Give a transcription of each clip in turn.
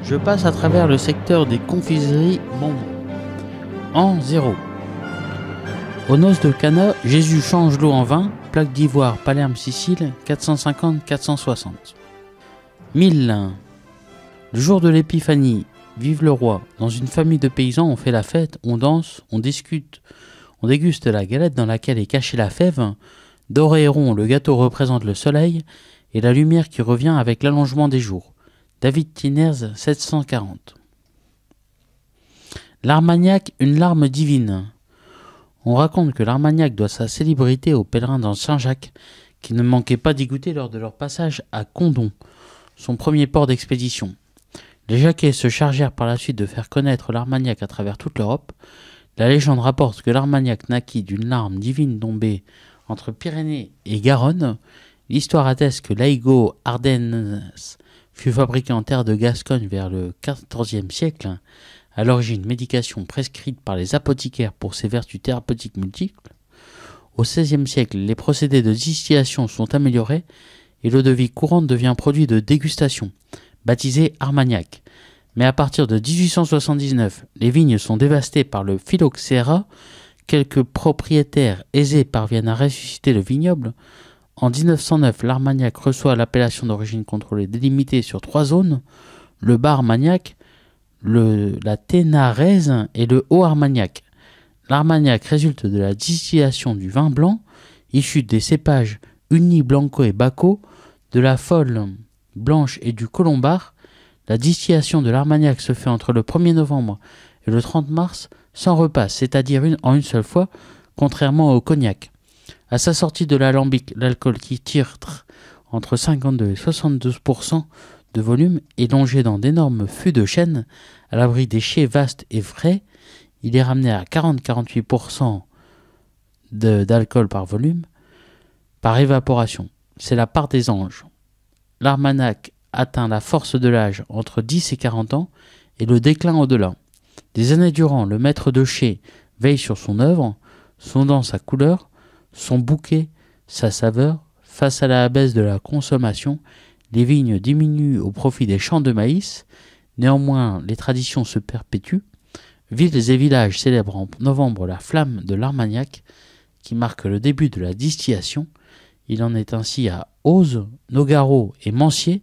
Je passe à travers le secteur des confiseries bonbons. An 0. Aux noces de Cana, Jésus change l'eau en vin, plaque d'ivoire, Palerme, Sicile, 450-460. 1001. Le jour de l'épiphanie, vive le roi. Dans une famille de paysans, on fait la fête, on danse, on discute, on déguste la galette dans laquelle est cachée la fève. Doré et rond, le gâteau représente le soleil et la lumière qui revient avec l'allongement des jours. David Tinners, 740. L'Armagnac, une larme divine. On raconte que l'Armagnac doit sa célébrité aux pèlerins dans Saint-Jacques, qui ne manquaient pas d'y goûter lors de leur passage à Condom, son premier port d'expédition. Les Jacquais se chargèrent par la suite de faire connaître l'Armagnac à travers toute l'Europe. La légende rapporte que l'Armagnac naquit d'une larme divine tombée entre Pyrénées et Garonne. L'histoire atteste que l'Aigo Ardennes fut fabriqué en terre de Gascogne vers le XIVe siècle, à l'origine médication prescrite par les apothicaires pour ses vertus thérapeutiques multiples. Au XVIe siècle, les procédés de distillation sont améliorés et l'eau-de-vie courante devient produit de dégustation, baptisé Armagnac. Mais à partir de 1879, les vignes sont dévastées par le phylloxéra. Quelques propriétaires aisés parviennent à ressusciter le vignoble. En 1909, l'Armagnac reçoit l'appellation d'origine contrôlée délimitée sur 3 zones, le bas Armagnac, la Ténarèse et le haut Armagnac. L'Armagnac résulte de la distillation du vin blanc, issu des cépages Uni, Blanco et Bacco, de la Folle blanche et du Colombard. La distillation de l'Armagnac se fait entre le 1er novembre et le 30 mars sans repas, c'est-à-dire en une seule fois, contrairement au cognac. À sa sortie de l'alambic, l'alcool qui tire entre 52 et 72% de volume est longé dans d'énormes fûts de chêne à l'abri des chais vastes et frais. Il est ramené à 40-48% d'alcool par volume par évaporation. C'est la part des anges. L'Armagnac atteint la force de l'âge entre 10 et 40 ans et le déclin au-delà. Des années durant, le maître de chai veille sur son œuvre, sondant sa couleur, son bouquet, sa saveur. Face à la baisse de la consommation, les vignes diminuent au profit des champs de maïs. Néanmoins, les traditions se perpétuent. Villes et villages célèbrent en novembre la flamme de l'Armagnac, qui marque le début de la distillation. Il en est ainsi à Auze, Nogaro et Mancier,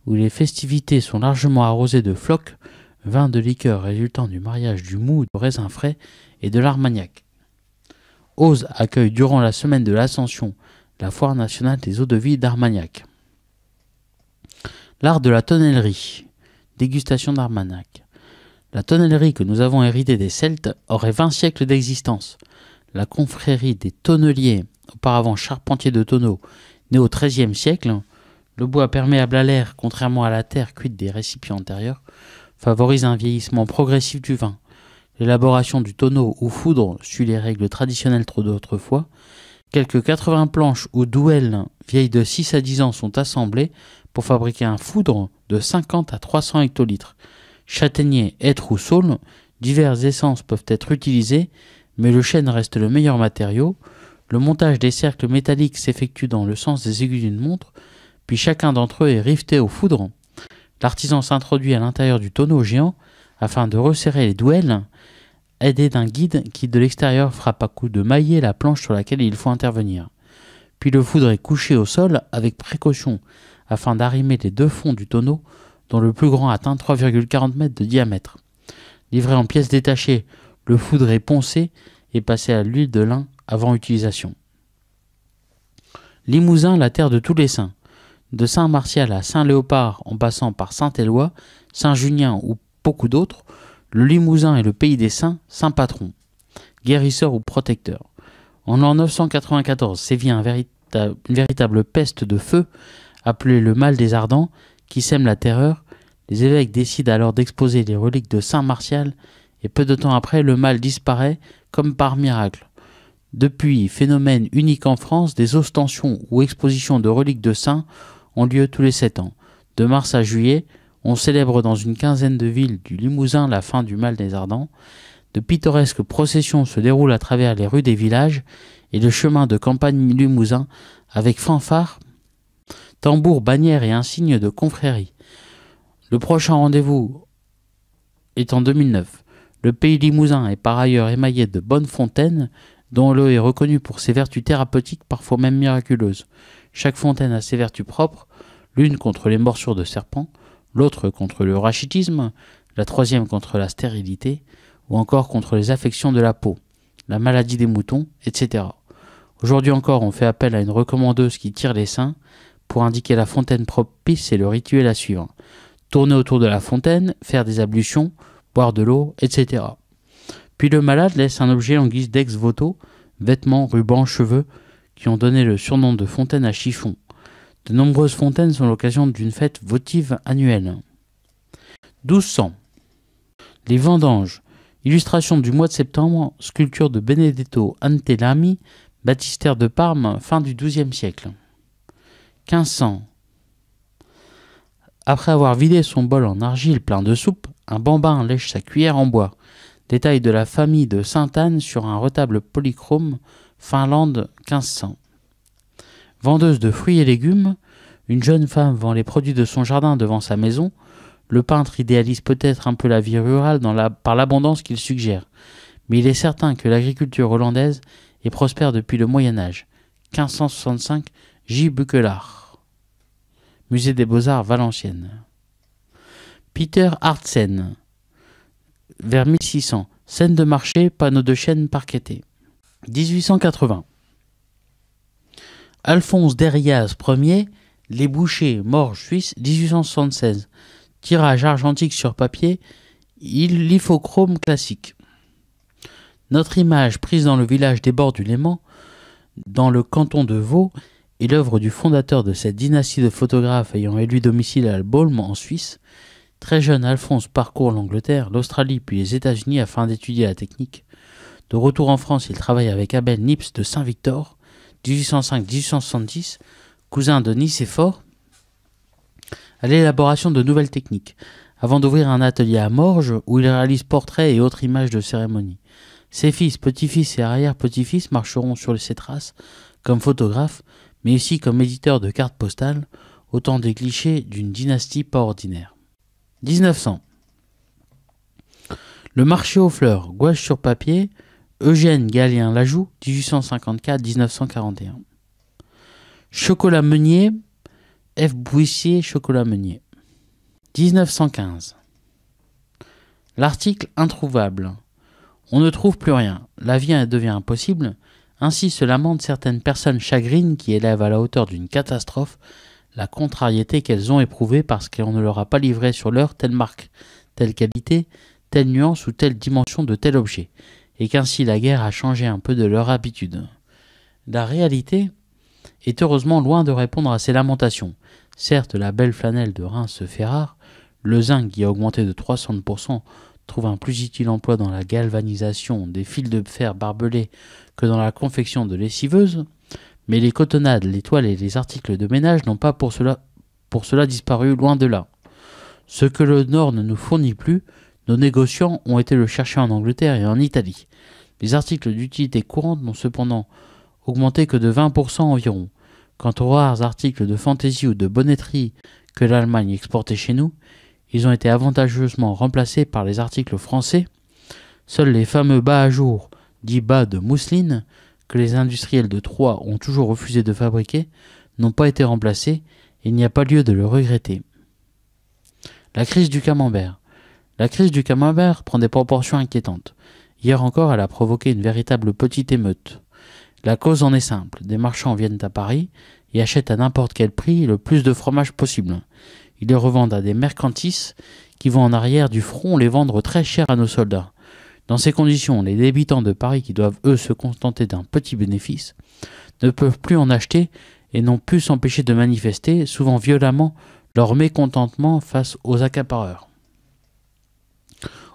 où les festivités sont largement arrosées de flocs, vins de liqueur résultant du mariage du mou, de raisin frais et de l'Armagnac. Auze accueille durant la semaine de l'Ascension la foire nationale des eaux-de-vie d'Armagnac. L'art de la tonnellerie. Dégustation d'Armagnac. La tonnellerie que nous avons héritée des Celtes aurait 20 siècles d'existence. La confrérie des tonneliers, auparavant charpentiers de tonneaux, née au XIIIe siècle, le bois perméable à l'air, contrairement à la terre cuite des récipients antérieurs, favorise un vieillissement progressif du vin. L'élaboration du tonneau ou foudre suit les règles traditionnelles d'autrefois. Quelques 80 planches ou douelles vieilles de 6 à 10 ans sont assemblées pour fabriquer un foudre de 50 à 300 hectolitres. Châtaignier, hêtre ou saule, diverses essences peuvent être utilisées, mais le chêne reste le meilleur matériau. Le montage des cercles métalliques s'effectue dans le sens des aiguilles d'une montre, puis chacun d'entre eux est riveté au foudre. L'artisan s'introduit à l'intérieur du tonneau géant afin de resserrer les douelles, aidé d'un guide qui de l'extérieur frappe à coups de maillet la planche sur laquelle il faut intervenir. Puis le foudre est couché au sol avec précaution afin d'arrimer les deux fonds du tonneau dont le plus grand atteint 3,40 mètres de diamètre. Livré en pièces détachées, le foudre est poncé et passé à l'huile de lin avant utilisation. Limousin, la terre de tous les saints. De Saint-Martial à Saint-Léopard en passant par Saint-Éloi, Saint-Junien ou beaucoup d'autres, le Limousin est le pays des saints, saint patron, guérisseur ou protecteur. En l'an 994 sévit une véritable peste de feu, appelée le mal des ardents, qui sème la terreur. Les évêques décident alors d'exposer les reliques de Saint Martial, et peu de temps après, le mal disparaît comme par miracle. Depuis, phénomène unique en France, des ostensions ou expositions de reliques de saints ont lieu tous les 7 ans. De mars à juillet, on célèbre dans une quinzaine de villes du Limousin la fin du mal des ardents. De pittoresques processions se déroulent à travers les rues des villages et le chemin de campagne limousin avec fanfare tambours, bannières et insignes de confrérie. Le prochain rendez-vous est en 2009. Le pays Limousin est par ailleurs émaillé de bonnes fontaines, dont l'eau est reconnue pour ses vertus thérapeutiques, parfois même miraculeuses. Chaque fontaine a ses vertus propres, l'une contre les morsures de serpents, l'autre contre le rachitisme, la troisième contre la stérilité, ou encore contre les affections de la peau, la maladie des moutons, etc. Aujourd'hui encore, on fait appel à une recommandeuse qui tire les seins pour indiquer la fontaine propice et le rituel à suivre. Tourner autour de la fontaine, faire des ablutions, boire de l'eau, etc. Puis le malade laisse un objet en guise d'ex-voto, vêtements, rubans, cheveux, qui ont donné le surnom de fontaine à chiffon. De nombreuses fontaines sont l'occasion d'une fête votive annuelle. 1200. Les vendanges. Illustration du mois de septembre, sculpture de Benedetto Antelami, baptistère de Parme, fin du XIIe siècle. 1500. Après avoir vidé son bol en argile plein de soupe, un bambin lèche sa cuillère en bois. Détail de la famille de Sainte-Anne sur un retable polychrome, Finlande 1500. Vendeuse de fruits et légumes, une jeune femme vend les produits de son jardin devant sa maison. Le peintre idéalise peut-être un peu la vie rurale par l'abondance qu'il suggère, mais il est certain que l'agriculture hollandaise est prospère depuis le Moyen-Âge. 1565, J. Buckelaar. Musée des Beaux-Arts, Valenciennes. Peter Hartsen, vers 1600. Scène de marché, panneau de chêne parqueté. 1880. Alphonse Deriaz Ier, Les Bouchers, Morges, Suisse, 1876. Tirage argentique sur papier, lithochrome classique. Notre image, prise dans le village des bords du Léman, dans le canton de Vaud, est l'œuvre du fondateur de cette dynastie de photographes ayant élu domicile à Balme en Suisse. Très jeune, Alphonse parcourt l'Angleterre, l'Australie puis les États-Unis afin d'étudier la technique. De retour en France, il travaille avec Abel Nips de Saint-Victor, 1805-1870, cousin de Nicéphore, à l'élaboration de nouvelles techniques, avant d'ouvrir un atelier à Morges où il réalise portraits et autres images de cérémonie. Ses fils, petits-fils et arrière-petits-fils marcheront sur ses traces comme photographes, mais aussi comme éditeurs de cartes postales, autant des clichés d'une dynastie pas ordinaire. 1900. Le marché aux fleurs, gouache sur papier, Eugène Galien Lajoux, 1854-1941. Chocolat Meunier, F. Bouissier, Chocolat Meunier. 1915. L'article introuvable. On ne trouve plus rien. La vie devient impossible. Ainsi se lamentent certaines personnes chagrines qui élèvent à la hauteur d'une catastrophe la contrariété qu'elles ont éprouvée parce qu'on ne leur a pas livré sur l'heure telle marque, telle qualité, telle nuance ou telle dimension de tel objet, et qu'ainsi la guerre a changé un peu de leur habitude. La réalité est heureusement loin de répondre à ces lamentations. Certes, la belle flanelle de Reims se fait rare, le zinc qui a augmenté de 300% trouve un plus utile emploi dans la galvanisation des fils de fer barbelés que dans la confection de lessiveuses, mais les cotonnades, les toiles et les articles de ménage n'ont pas pour cela disparu, loin de là. Ce que le Nord ne nous fournit plus, nos négociants ont été le chercher en Angleterre et en Italie. Les articles d'utilité courante n'ont cependant augmenté que de 20% environ. Quant aux rares articles de fantaisie ou de bonneterie que l'Allemagne exportait chez nous, ils ont été avantageusement remplacés par les articles français. Seuls les fameux bas à jour, dits bas de mousseline, que les industriels de Troyes ont toujours refusé de fabriquer, n'ont pas été remplacés et il n'y a pas lieu de le regretter. La crise du camembert. La crise du camembert prend des proportions inquiétantes. Hier encore, elle a provoqué une véritable petite émeute. La cause en est simple. Des marchands viennent à Paris et achètent à n'importe quel prix le plus de fromage possible. Ils les revendent à des mercantis qui vont en arrière du front les vendre très cher à nos soldats. Dans ces conditions, les débitants de Paris qui doivent eux se contenter d'un petit bénéfice ne peuvent plus en acheter et n'ont pu s'empêcher de manifester, souvent violemment, leur mécontentement face aux accapareurs.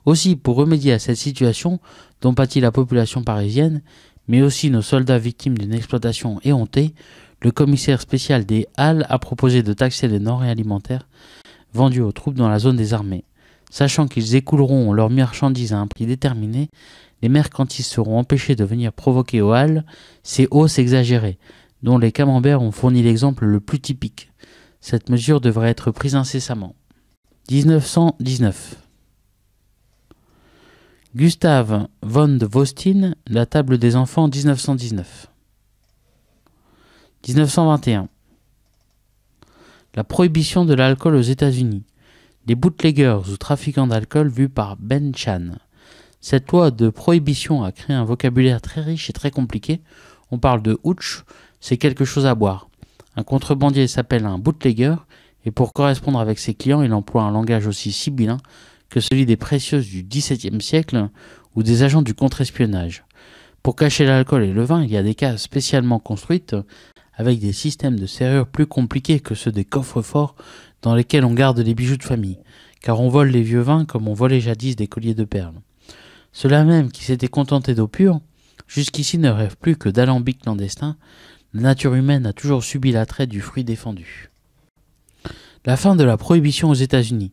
Aussi, pour remédier à cette situation dont pâtit la population parisienne, mais aussi nos soldats victimes d'une exploitation éhontée, le commissaire spécial des Halles a proposé de taxer les denrées alimentaires vendues aux troupes dans la zone des armées. Sachant qu'ils écouleront leurs marchandises à un prix déterminé, les mercantis seront empêchés de venir provoquer aux Halles ces hausses exagérées, dont les camemberts ont fourni l'exemple le plus typique. Cette mesure devrait être prise incessamment. 1919. Gustave von de Vostin, La table des enfants, 1919. 1921. La prohibition de l'alcool aux États-Unis. Les bootleggers ou trafiquants d'alcool vus par Ben Chan. Cette loi de prohibition a créé un vocabulaire très riche et très compliqué. On parle de hooch, c'est quelque chose à boire. Un contrebandier s'appelle un bootlegger et pour correspondre avec ses clients, il emploie un langage aussi sibyllin que celui des précieuses du XVIIe siècle ou des agents du contre-espionnage. Pour cacher l'alcool et le vin, il y a des cases spécialement construites avec des systèmes de serrure plus compliqués que ceux des coffres-forts dans lesquels on garde les bijoux de famille, car on vole les vieux vins comme on volait jadis des colliers de perles. Ceux-là même qui s'étaient contentés d'eau pure, jusqu'ici ne rêvent plus que d'alambics clandestins. La nature humaine a toujours subi l'attrait du fruit défendu. La fin de la prohibition aux États-Unis.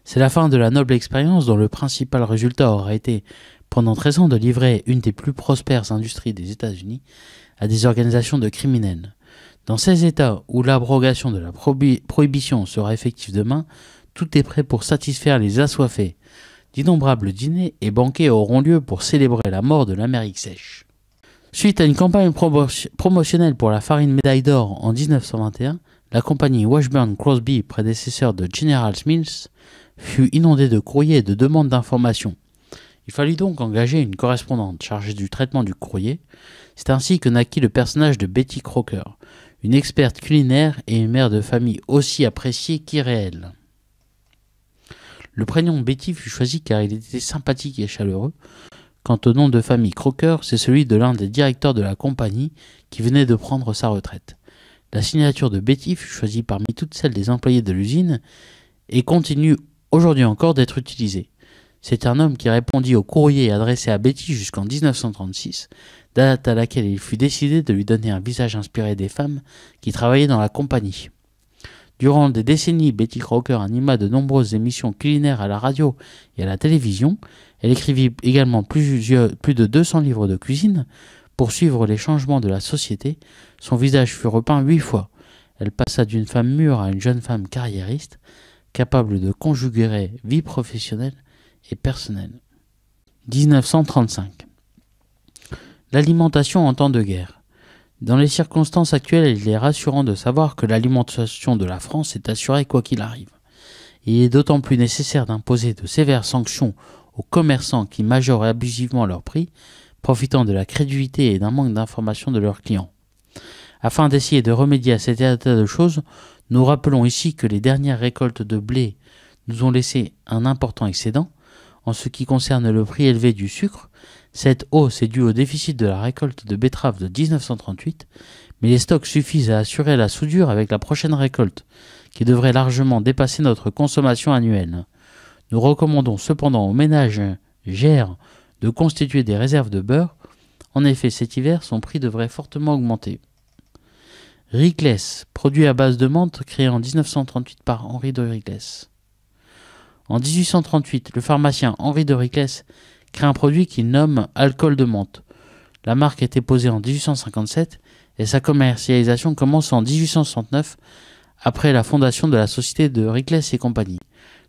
C'est la fin de la noble expérience dont le principal résultat aura été, pendant 13 ans, de livrer une des plus prospères industries des États-Unis à des organisations de criminels. Dans ces États où l'abrogation de la prohibition sera effective demain, tout est prêt pour satisfaire les assoiffés. D'innombrables dîners et banquets auront lieu pour célébrer la mort de l'Amérique sèche. Suite à une campagne promotionnelle pour la farine médaille d'or en 1921, la compagnie Washburn Crosby, prédécesseur de General Mills, fut inondée de courriers et de demandes d'informations. Il fallut donc engager une correspondante chargée du traitement du courrier. C'est ainsi que naquit le personnage de Betty Crocker, une experte culinaire et une mère de famille aussi appréciée qu'irréelle. Le prénom Betty fut choisi car il était sympathique et chaleureux. Quant au nom de famille Crocker, c'est celui de l'un des directeurs de la compagnie qui venait de prendre sa retraite. La signature de Betty fut choisie parmi toutes celles des employés de l'usine et continue aujourd'hui encore d'être utilisée. C'est un homme qui répondit au courrier adressé à Betty jusqu'en 1936, date à laquelle il fut décidé de lui donner un visage inspiré des femmes qui travaillaient dans la compagnie. Durant des décennies, Betty Crocker anima de nombreuses émissions culinaires à la radio et à la télévision. Elle écrivit également plus de 200 livres de cuisine. Pour suivre les changements de la société, son visage fut repeint 8 fois. Elle passa d'une femme mûre à une jeune femme carriériste, capable de conjuguer vie professionnelle et personnelle. 1935. L'alimentation en temps de guerre. Dans les circonstances actuelles, il est rassurant de savoir que l'alimentation de la France est assurée quoi qu'il arrive. Il est d'autant plus nécessaire d'imposer de sévères sanctions aux commerçants qui majorent abusivement leurs prix, profitant de la crédulité et d'un manque d'information de leurs clients. Afin d'essayer de remédier à cet état de choses, nous rappelons ici que les dernières récoltes de blé nous ont laissé un important excédent. En ce qui concerne le prix élevé du sucre, cette hausse est due au déficit de la récolte de betteraves de 1938, mais les stocks suffisent à assurer la soudure avec la prochaine récolte, qui devrait largement dépasser notre consommation annuelle. Nous recommandons cependant aux ménagères de constituer des réserves de beurre. En effet, cet hiver, son prix devrait fortement augmenter. Ricless, produit à base de menthe créé en 1938 par Henri de Ricless. En 1838, le pharmacien Henri de Ricless crée un produit qu'il nomme alcool de menthe. La marque est déposée en 1857 et sa commercialisation commence en 1869 après la fondation de la société de Ricless et compagnie.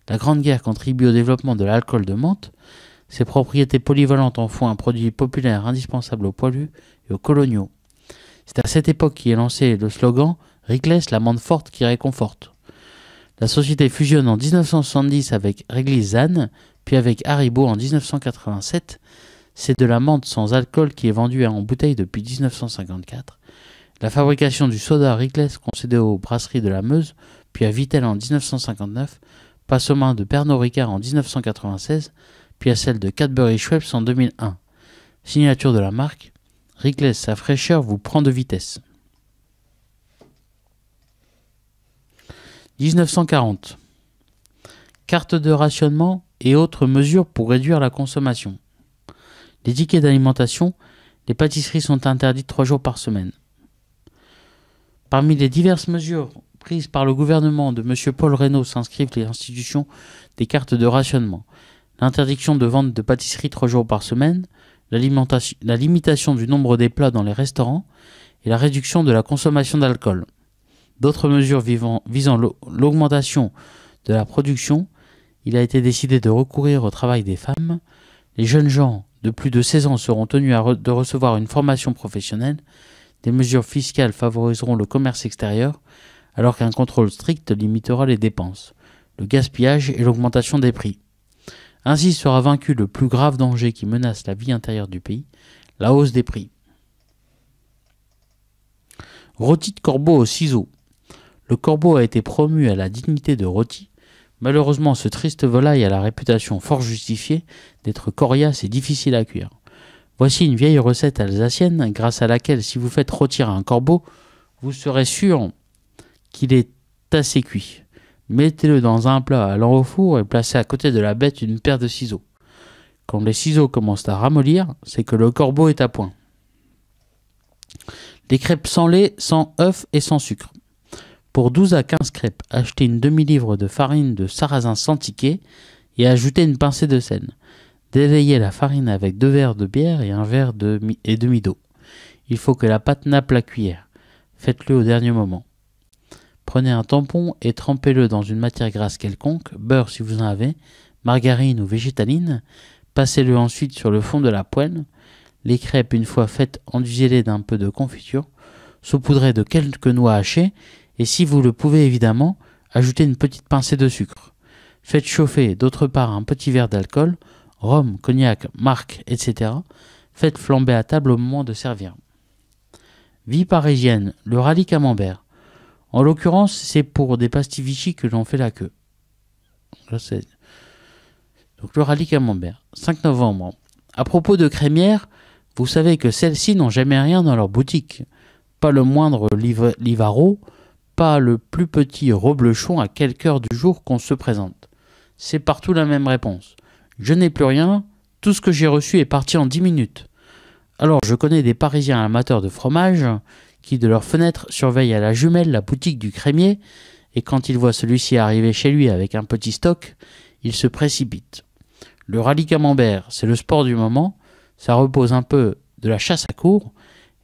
La Grande Guerre contribue au développement de l'alcool de menthe. Ses propriétés polyvalentes en font un produit populaire indispensable aux poilus et aux coloniaux. C'est à cette époque qu'est lancé le slogan « Ricless, la menthe forte qui réconforte ». La société fusionne en 1970 avec Réglisse-Zahn, puis avec Haribo en 1987. C'est de la menthe sans alcool qui est vendue en bouteille depuis 1954. La fabrication du soda Ricless concédée aux brasseries de la Meuse, puis à Vittel en 1959, passe aux mains de Pernod Ricard en 1996, puis à celle de Cadbury Schweppes en 2001. Signature de la marque, Ricless, sa fraîcheur vous prend de vitesse. 1940. Carte de rationnement et autres mesures pour réduire la consommation. Les tickets d'alimentation, les pâtisseries sont interdites 3 jours par semaine. Parmi les diverses mesures prises par le gouvernement de M. Paul Reynaud s'inscrivent les institutions des cartes de rationnement, l'interdiction de vente de pâtisseries 3 jours par semaine, la limitation du nombre des plats dans les restaurants et la réduction de la consommation d'alcool. d'autres mesures visant l'augmentation de la production, il a été décidé de recourir au travail des femmes. Les jeunes gens de plus de 16 ans seront tenus de recevoir une formation professionnelle. Des mesures fiscales favoriseront le commerce extérieur, alors qu'un contrôle strict limitera les dépenses, le gaspillage et l'augmentation des prix. Ainsi sera vaincu le plus grave danger qui menace la vie intérieure du pays, la hausse des prix. Rôti de corbeau au ciseau. Le corbeau a été promu à la dignité de rôti. Malheureusement, ce triste volaille a la réputation fort justifiée d'être coriace et difficile à cuire. Voici une vieille recette alsacienne grâce à laquelle, si vous faites rôtir un corbeau, vous serez sûr qu'il est assez cuit. Mettez-le dans un plat allant au four et placez à côté de la bête une paire de ciseaux. Quand les ciseaux commencent à ramollir, c'est que le corbeau est à point. Les crêpes sans lait, sans œufs et sans sucre. Pour 12 à 15 crêpes, achetez une demi-livre de farine de sarrasin sans tiquet et ajoutez une pincée de sel. Délayez la farine avec 2 verres de bière et un verre et demi d'eau. Il faut que la pâte nappe la cuillère. Faites-le au dernier moment. Prenez un tampon et trempez-le dans une matière grasse quelconque, beurre si vous en avez, margarine ou végétaline. Passez-le ensuite sur le fond de la poêle. Les crêpes, une fois faites, enduisez-les d'un peu de confiture, saupoudrez de quelques noix hachées et si vous le pouvez évidemment, ajoutez une petite pincée de sucre. Faites chauffer d'autre part un petit verre d'alcool, rhum, cognac, marc, etc. Faites flamber à table au moment de servir. Vie parisienne, le rallye camembert. En l'occurrence, c'est pour des pastilles Vichy que l'on fait la queue. Donc le rallye camembert, 5 novembre. À propos de crémières, vous savez que celles-ci n'ont jamais rien dans leur boutique. Pas le moindre Livaro, pas le plus petit reblochon à quelque heure du jour qu'on se présente. C'est partout la même réponse. Je n'ai plus rien, tout ce que j'ai reçu est parti en 10 minutes. Alors je connais des Parisiens amateurs de fromage qui de leur fenêtre surveillent à la jumelle la boutique du crémier et quand ils voient celui-ci arriver chez lui avec un petit stock, ils se précipitent. Le rallye camembert, c'est le sport du moment, ça repose un peu de la chasse à courre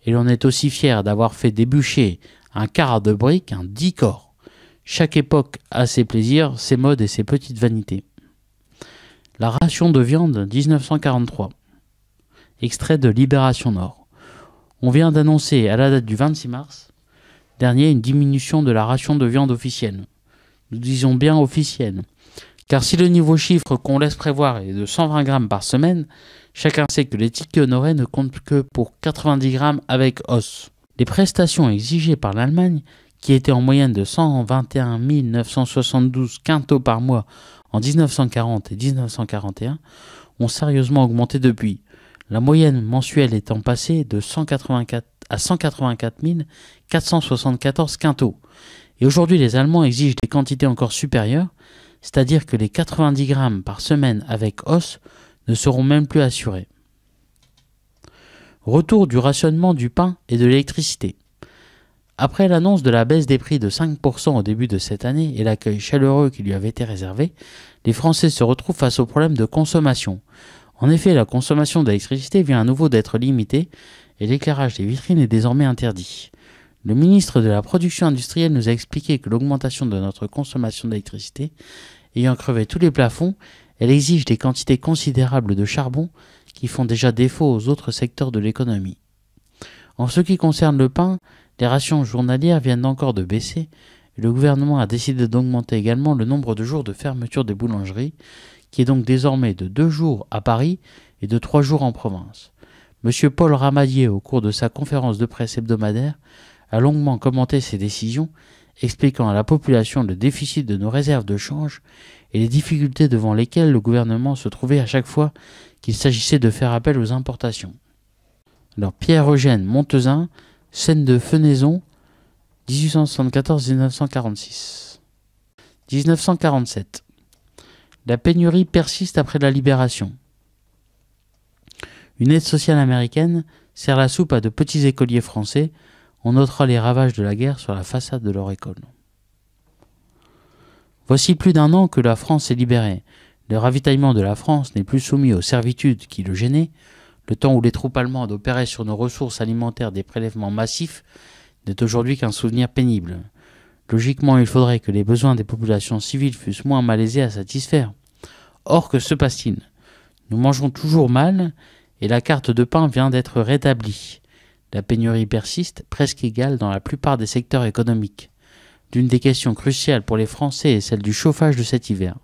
et l'on est aussi fier d'avoir fait déboucher un quart de brique, un 10 corps. Chaque époque a ses plaisirs, ses modes et ses petites vanités. La ration de viande 1943. Extrait de Libération Nord. On vient d'annoncer à la date du 26 mars dernier une diminution de la ration de viande officielle. Nous disons bien officielle, car si le niveau chiffre qu'on laisse prévoir est de 120 grammes par semaine, chacun sait que les tickets honorés ne comptent que pour 90 grammes avec os. Les prestations exigées par l'Allemagne, qui étaient en moyenne de 121 972 quintaux par mois en 1940 et 1941, ont sérieusement augmenté depuis, la moyenne mensuelle étant passée de 184 à 184 474 quintaux. Et aujourd'hui, les Allemands exigent des quantités encore supérieures, c'est-à-dire que les 90 grammes par semaine avec os ne seront même plus assurés. Retour du rationnement du pain et de l'électricité. Après l'annonce de la baisse des prix de 5% au début de cette année et l'accueil chaleureux qui lui avait été réservé, les Français se retrouvent face au problème de consommation. En effet, la consommation d'électricité vient à nouveau d'être limitée et l'éclairage des vitrines est désormais interdit. Le ministre de la Production industrielle nous a expliqué que l'augmentation de notre consommation d'électricité, ayant crevé tous les plafonds, elle exige des quantités considérables de charbon qui font déjà défaut aux autres secteurs de l'économie. En ce qui concerne le pain, les rations journalières viennent encore de baisser et le gouvernement a décidé d'augmenter également le nombre de jours de fermeture des boulangeries, qui est donc désormais de 2 jours à Paris et de 3 jours en province. M. Paul Ramadier, au cours de sa conférence de presse hebdomadaire, a longuement commenté ces décisions, expliquant à la population le déficit de nos réserves de change et les difficultés devant lesquelles le gouvernement se trouvait à chaque fois qu'il s'agissait de faire appel aux importations. Alors Pierre-Eugène Montezin, scène de fenaison, 1874-1946. 1947. La pénurie persiste après la libération. Une aide sociale américaine sert la soupe à de petits écoliers français. On notera les ravages de la guerre sur la façade de leur école. Voici plus d'1 an que la France est libérée. Le ravitaillement de la France n'est plus soumis aux servitudes qui le gênaient. Le temps où les troupes allemandes opéraient sur nos ressources alimentaires des prélèvements massifs n'est aujourd'hui qu'un souvenir pénible. Logiquement, il faudrait que les besoins des populations civiles fussent moins malaisés à satisfaire. Or, que se passe-t-il? Nous mangeons toujours mal et la carte de pain vient d'être rétablie. La pénurie persiste, presque égale dans la plupart des secteurs économiques. L'une des questions cruciales pour les Français est celle du chauffage de cet hiver.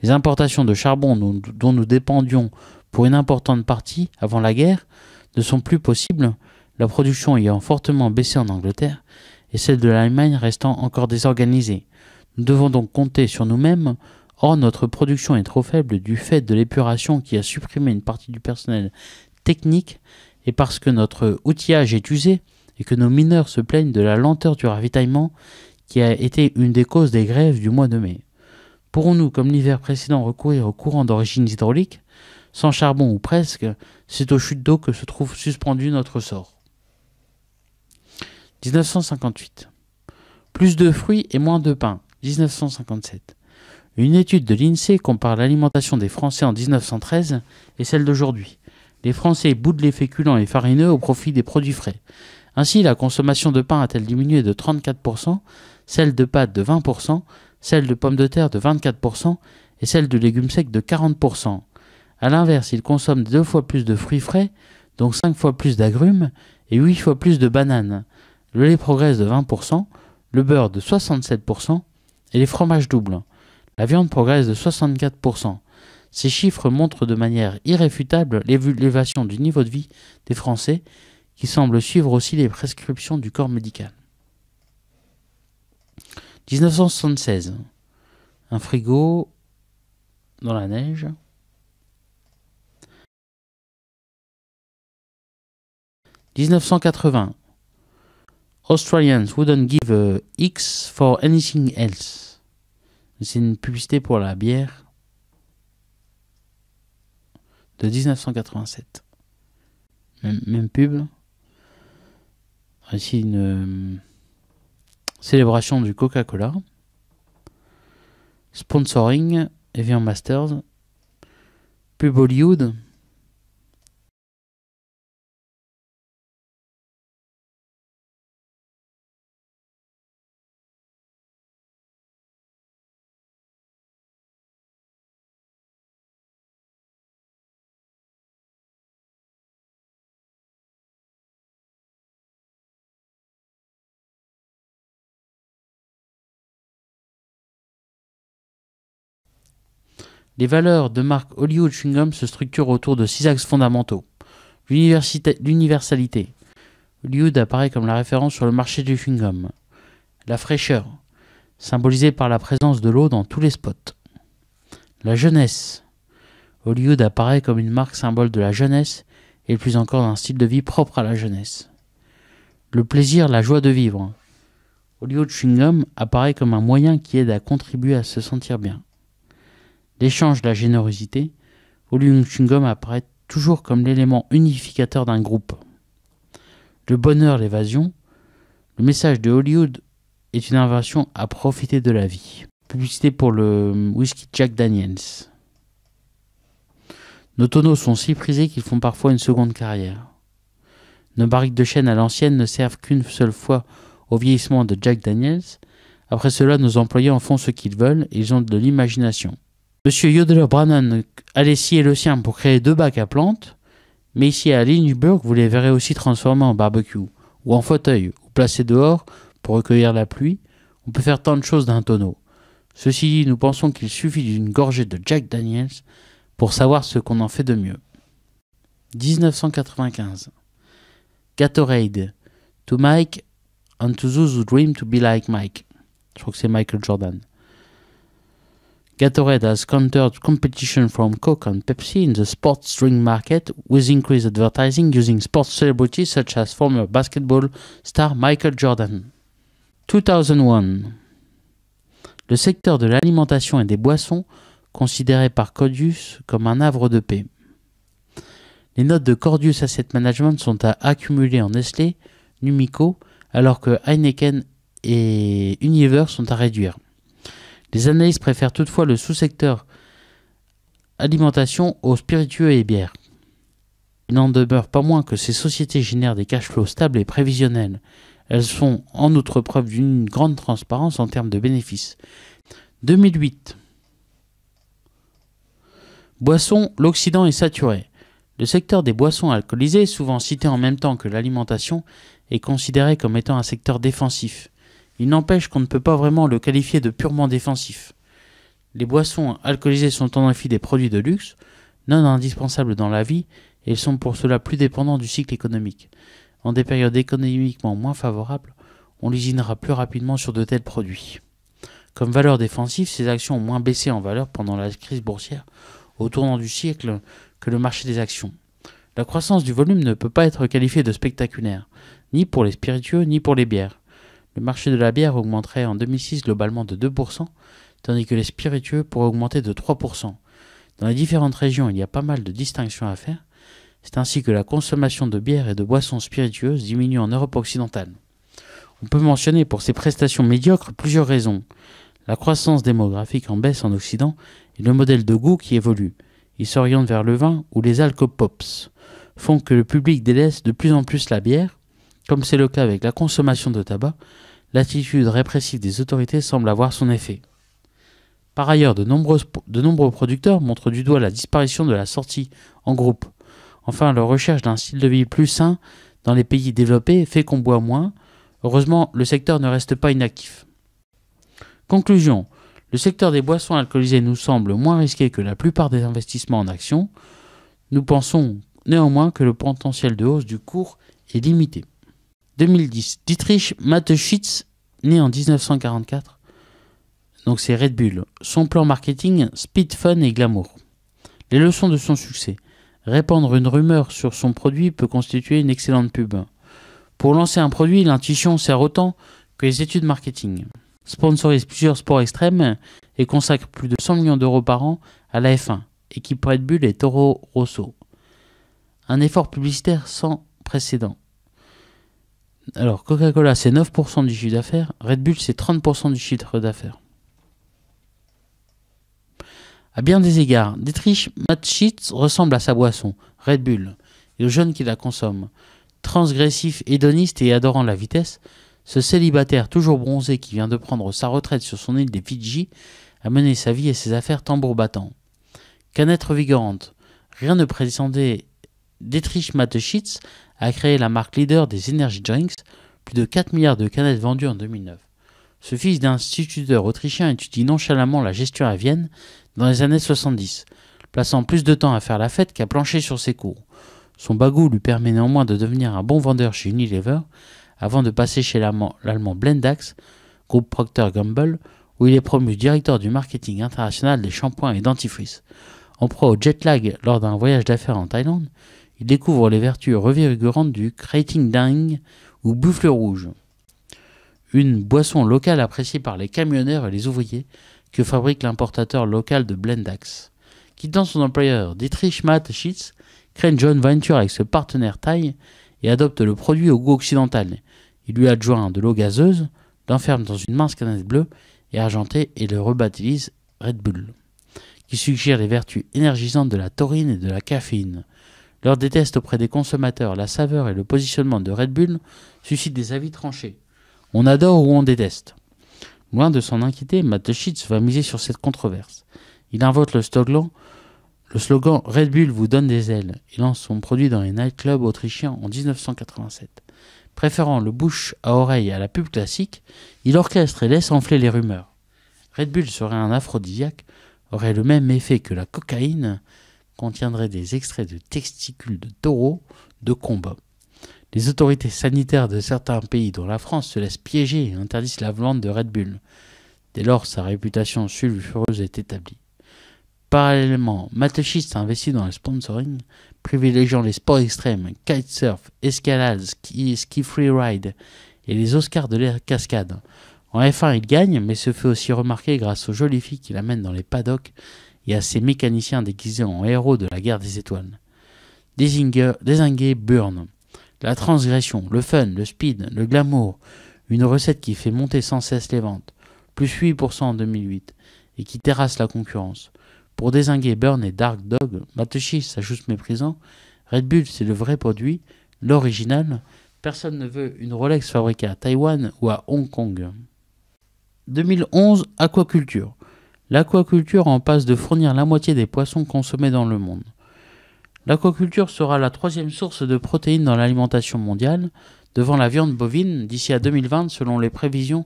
Les importations de charbon dont nous dépendions pour une importante partie avant la guerre ne sont plus possibles, la production ayant fortement baissé en Angleterre et celle de l'Allemagne restant encore désorganisée. Nous devons donc compter sur nous-mêmes. Or, notre production est trop faible du fait de l'épuration qui a supprimé une partie du personnel technique et parce que notre outillage est usé et que nos mineurs se plaignent de la lenteur du ravitaillement qui a été une des causes des grèves du mois de mai. Pourrons-nous, comme l'hiver précédent, recourir aux courants d'origine hydraulique? Sans charbon ou presque, c'est aux chutes d'eau que se trouve suspendu notre sort. 1958. Plus de fruits et moins de pain. 1957. Une étude de l'INSEE compare l'alimentation des Français en 1913 et celle d'aujourd'hui. Les Français boudent les féculents et farineux au profit des produits frais. Ainsi, la consommation de pain a-t-elle diminué de 34%, celle de pâtes de 20%, celle de pommes de terre de 24% et celle de légumes secs de 40%. A l'inverse, ils consomment 2 fois plus de fruits frais, donc 5 fois plus d'agrumes et 8 fois plus de bananes. Le lait progresse de 20%, le beurre de 67% et les fromages doublent. La viande progresse de 64%. Ces chiffres montrent de manière irréfutable l'élévation du niveau de vie des Français qui semble suivre aussi les prescriptions du corps médical. 1976. Un frigo dans la neige. 1980. Australians wouldn't give a X for anything else. C'est une publicité pour la bière de 1987. Même pub. Ici une célébration du Coca-Cola. Sponsoring Evian Masters. Pub Hollywood. Les valeurs de marque Hollywood Chewing Gum se structurent autour de 6 axes fondamentaux. L'universalité. Hollywood apparaît comme la référence sur le marché du chewing-gum. La fraîcheur, symbolisée par la présence de l'eau dans tous les spots. La jeunesse. Hollywood apparaît comme une marque symbole de la jeunesse et plus encore d'un style de vie propre à la jeunesse. Le plaisir, la joie de vivre. Hollywood Chewing Gum apparaît comme un moyen qui aide à contribuer à se sentir bien. L'échange, la générosité. Hollywood Chewing Gum apparaît toujours comme l'élément unificateur d'un groupe. Le bonheur, l'évasion. Le message de Hollywood est une invention à profiter de la vie. Publicité pour le whisky Jack Daniels. Nos tonneaux sont si prisés qu'ils font parfois une seconde carrière. Nos barriques de chêne à l'ancienne ne servent qu'une seule fois au vieillissement de Jack Daniels. Après cela, nos employés en font ce qu'ils veulent et ils ont de l'imagination. Monsieur Yodeler Brannan allait scier le sien pour créer 2 bacs à plantes, mais ici à Lynchburg, vous les verrez aussi transformés en barbecue, ou en fauteuil, ou placés dehors pour recueillir la pluie. On peut faire tant de choses d'un tonneau. Ceci dit, nous pensons qu'il suffit d'une gorgée de Jack Daniels pour savoir ce qu'on en fait de mieux. 1995. Gatorade. To Mike and to those who dream to be like Mike. Je crois que c'est Michael Jordan. Gatorade has countered competition from Coke and Pepsi in the sports drink market with increased advertising using sports celebrities such as former basketball star Michael Jordan. 2001. Le secteur de l'alimentation et des boissons considéré par Cordius comme un havre de paix. Les notes de Cordius Asset Management sont à accumuler en Nestlé, Numico, alors que Heineken et Unilever sont à réduire. Les analystes préfèrent toutefois le sous-secteur alimentation aux spiritueux et bières. Il n'en demeure pas moins que ces sociétés génèrent des cash flows stables et prévisionnels. Elles font en outre preuve d'une grande transparence en termes de bénéfices. 2008. Boissons, l'Occident est saturé. Le secteur des boissons alcoolisées, souvent cité en même temps que l'alimentation, est considéré comme étant un secteur défensif. Il n'empêche qu'on ne peut pas vraiment le qualifier de purement défensif. Les boissons alcoolisées sont en effet des produits de luxe, non indispensables dans la vie, et sont pour cela plus dépendants du cycle économique. En des périodes économiquement moins favorables, on lésinera plus rapidement sur de tels produits. Comme valeur défensive, ces actions ont moins baissé en valeur pendant la crise boursière au tournant du siècle que le marché des actions. La croissance du volume ne peut pas être qualifiée de spectaculaire, ni pour les spiritueux ni pour les bières. Le marché de la bière augmenterait en 2006 globalement de 2%, tandis que les spiritueux pourraient augmenter de 3%. Dans les différentes régions, il y a pas mal de distinctions à faire. C'est ainsi que la consommation de bière et de boissons spiritueuses diminue en Europe occidentale. On peut mentionner pour ces prestations médiocres plusieurs raisons. La croissance démographique en baisse en Occident et le modèle de goût qui évolue. Il s'oriente vers le vin ou les alcopops, font que le public délaisse de plus en plus la bière. Comme c'est le cas avec la consommation de tabac, l'attitude répressive des autorités semble avoir son effet. Par ailleurs, de nombreux producteurs montrent du doigt la disparition de la sortie en groupe. Enfin, la recherche d'un style de vie plus sain dans les pays développés fait qu'on boit moins. Heureusement, le secteur ne reste pas inactif. Conclusion. Le secteur des boissons alcoolisées nous semble moins risqué que la plupart des investissements en actions. Nous pensons néanmoins que le potentiel de hausse du cours est limité. 2010. Dietrich Mateschitz, né en 1944. Donc c'est Red Bull. Son plan marketing, speed, fun et glamour. Les leçons de son succès. Répandre une rumeur sur son produit peut constituer une excellente pub. Pour lancer un produit, l'intuition sert autant que les études marketing. Sponsorise plusieurs sports extrêmes et consacre plus de 100 millions d'euros par an à la F1, équipe Red Bull et Toro Rosso. Un effort publicitaire sans précédent. Alors, Coca-Cola, c'est 9% du chiffre d'affaires, Red Bull, c'est 30% du chiffre d'affaires. À bien des égards, Dietrich Mateschitz ressemble à sa boisson, Red Bull, et aux jeunes qui la consomment. Transgressif, hédoniste et adorant la vitesse, ce célibataire toujours bronzé qui vient de prendre sa retraite sur son île des Fidji a mené sa vie et ses affaires tambour battant. Canette vigorante, rien ne prétendait. Dietrich Mateschitz a créé la marque leader des energy drinks, plus de 4 milliards de canettes vendues en 2009. Ce fils d'instituteur autrichien étudie nonchalamment la gestion à Vienne dans les années 70, plaçant plus de temps à faire la fête qu'à plancher sur ses cours. Son bagou lui permet néanmoins de devenir un bon vendeur chez Unilever, avant de passer chez l'allemand Blendax, groupe Procter & Gamble, où il est promu directeur du marketing international des shampoings et dentifrices. En proie au jet lag lors d'un voyage d'affaires en Thaïlande, il découvre les vertus revigorantes du Krating Daeng ou buffle rouge, une boisson locale appréciée par les camionneurs et les ouvriers que fabrique l'importateur local de Blendax. Quittant son employeur Dietrich Mateschitz, crée une joint venture avec ce partenaire thaï et adopte le produit au goût occidental. Il lui adjoint de l'eau gazeuse, l'enferme dans une mince canette bleue et argentée et le rebaptise Red Bull, qui suggère les vertus énergisantes de la taurine et de la caféine. Lors des tests auprès des consommateurs, la saveur et le positionnement de Red Bull suscitent des avis tranchés. On adore ou on déteste. Loin de s'en inquiéter, Mateschitz va miser sur cette controverse. Il invente le slogan Red Bull vous donne des ailes et lance son produit dans les nightclubs autrichiens en 1987. Préférant le bouche à oreille à la pub classique, il orchestre et laisse enfler les rumeurs. Red Bull serait un aphrodisiaque, aurait le même effet que la cocaïne, contiendrait des extraits de testicules de taureau de combat. Les autorités sanitaires de certains pays, dont la France, se laissent piéger et interdisent la vente de Red Bull. Dès lors, sa réputation sulfureuse est établie. Parallèlement, Mateschitz a investi dans le sponsoring, privilégiant les sports extrêmes, kitesurf, escalade, ski freeride et les Oscars de l'air cascade. En F1, il gagne, mais se fait aussi remarquer grâce aux jolies filles qu'il amène dans les paddocks et à ses mécaniciens déguisés en héros de la guerre des étoiles. Dézinguer Burn. La transgression, le fun, le speed, le glamour, une recette qui fait monter sans cesse les ventes, plus 8% en 2008, et qui terrasse la concurrence. Pour dézinguer Burn et Dark Dog, Mateschitz s'ajoute méprisant, Red Bull c'est le vrai produit, l'original, Personne ne veut une Rolex fabriquée à Taïwan ou à Hong Kong. 2011, aquaculture. L'aquaculture en passe de fournir la moitié des poissons consommés dans le monde. L'aquaculture sera la troisième source de protéines dans l'alimentation mondiale, devant la viande bovine d'ici à 2020 selon les prévisions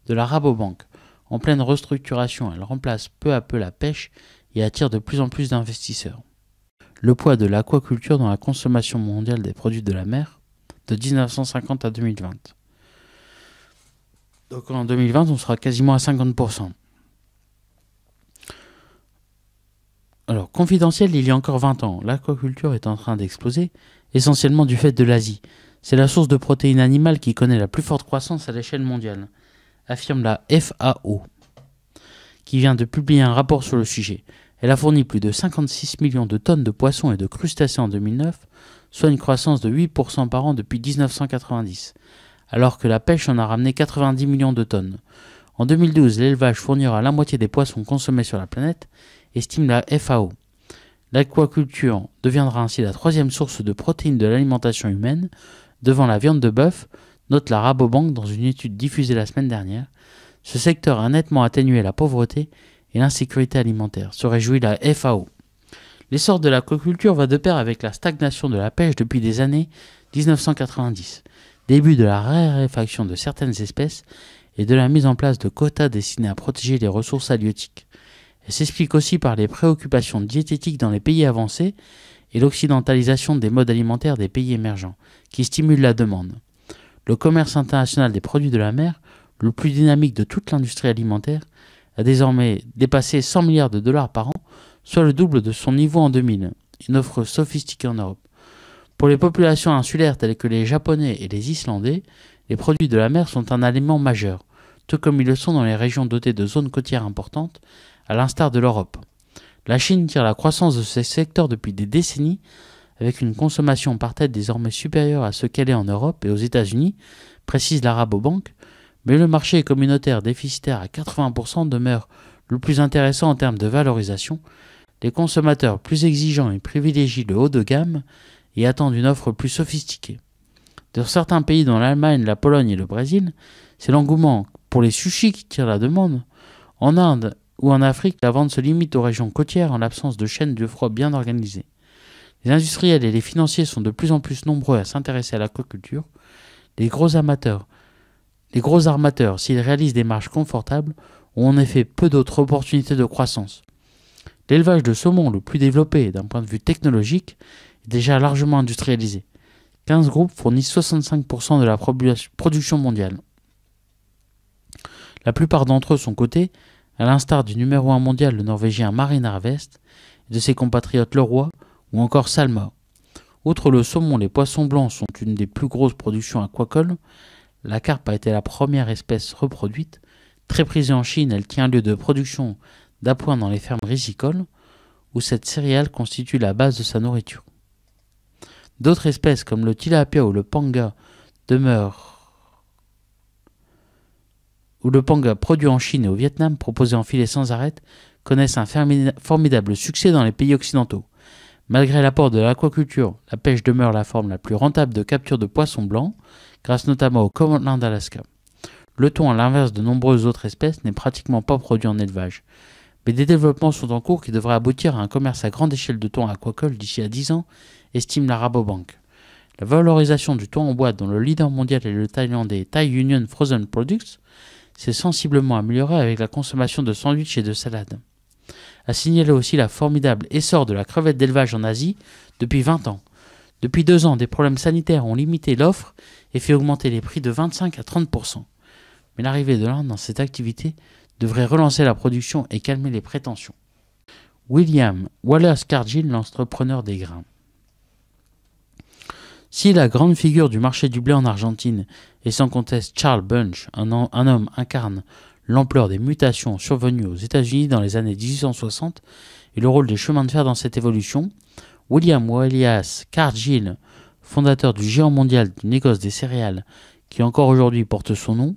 de la Rabobank. En pleine restructuration, elle remplace peu à peu la pêche et attire de plus en plus d'investisseurs. Le poids de l'aquaculture dans la consommation mondiale des produits de la mer, de 1950 à 2020. Donc en 2020, on sera quasiment à 50%. Alors, confidentiel, il y a encore 20 ans, l'aquaculture est en train d'exploser, essentiellement du fait de l'Asie. C'est la source de protéines animales qui connaît la plus forte croissance à l'échelle mondiale, affirme la FAO, qui vient de publier un rapport sur le sujet. Elle a fourni plus de 56 millions de tonnes de poissons et de crustacés en 2009, soit une croissance de 8% par an depuis 1990, alors que la pêche en a ramené 90 millions de tonnes. En 2012, l'élevage fournira la moitié des poissons consommés sur la planète, estime la FAO. L'aquaculture deviendra ainsi la troisième source de protéines de l'alimentation humaine, devant la viande de bœuf, note la Rabobank dans une étude diffusée la semaine dernière. Ce secteur a nettement atténué la pauvreté et l'insécurité alimentaire, se réjouit la FAO. L'essor de l'aquaculture va de pair avec la stagnation de la pêche depuis des années 1990, début de la raréfaction de certaines espèces et de la mise en place de quotas destinés à protéger les ressources halieutiques. Elle s'explique aussi par les préoccupations diététiques dans les pays avancés et l'occidentalisation des modes alimentaires des pays émergents, qui stimulent la demande. Le commerce international des produits de la mer, le plus dynamique de toute l'industrie alimentaire, a désormais dépassé 100 milliards de dollars par an, soit le double de son niveau en 2000, une offre sophistiquée en Europe. Pour les populations insulaires telles que les Japonais et les Islandais, les produits de la mer sont un aliment majeur, tout comme ils le sont dans les régions dotées de zones côtières importantes, à l'instar de l'Europe. La Chine tire la croissance de ces secteurs depuis des décennies, avec une consommation par tête désormais supérieure à ce qu'elle est en Europe et aux États-Unis, précise la Rabobank, mais le marché communautaire déficitaire à 80% demeure le plus intéressant en termes de valorisation. Les consommateurs plus exigeants et privilégient le haut de gamme et attendent une offre plus sophistiquée. Dans certains pays, dont l'Allemagne, la Pologne et le Brésil, c'est l'engouement pour les sushis qui tire la demande. En Inde ou en Afrique, la vente se limite aux régions côtières en l'absence de chaînes de froid bien organisées. Les industriels et les financiers sont de plus en plus nombreux à s'intéresser à l'aquaculture. Les gros armateurs, s'ils réalisent des marges confortables, ont en effet peu d'autres opportunités de croissance. L'élevage de saumon le plus développé d'un point de vue technologique est déjà largement industrialisé. 15 groupes fournissent 65% de la production mondiale. La plupart d'entre eux sont cotés, à l'instar du numéro 1 mondial, le norvégien Marine Harvest, et de ses compatriotes Leroy ou encore Salma. Outre le saumon, les poissons blancs sont une des plus grosses productions aquacoles. La carpe a été la première espèce reproduite. Très prisée en Chine, elle tient lieu de production d'appoint dans les fermes rizicoles, où cette céréale constitue la base de sa nourriture. D'autres espèces comme le tilapia ou le panga produit en Chine et au Vietnam, proposé en filet sans arrêt, connaissent un formidable succès dans les pays occidentaux. Malgré l'apport de l'aquaculture, la pêche demeure la forme la plus rentable de capture de poissons blancs, grâce notamment au Common d'Alaska. Le thon, à l'inverse de nombreuses autres espèces, n'est pratiquement pas produit en élevage. Mais des développements sont en cours qui devraient aboutir à un commerce à grande échelle de thon aquacole d'ici à 10 ans, estime la Rabobank. La valorisation du thon en boîte, dont le leader mondial est le thaïlandais Thai Union Frozen Products, s'est sensiblement améliorée avec la consommation de sandwichs et de salades. A signalé aussi la formidable essor de la crevette d'élevage en Asie depuis 20 ans. Depuis 2 ans, des problèmes sanitaires ont limité l'offre et fait augmenter les prix de 25 à 30%. Mais l'arrivée de l'Inde dans cette activité devrait relancer la production et calmer les prétentions. William Wallace Cargill, l'entrepreneur des grains. Si la grande figure du marché du blé en Argentine est sans conteste Charles Bunch, un homme incarne l'ampleur des mutations survenues aux États-Unis dans les années 1860 et le rôle des chemins de fer dans cette évolution, William Wallace Cargill, fondateur du géant mondial du négoce des céréales qui encore aujourd'hui porte son nom,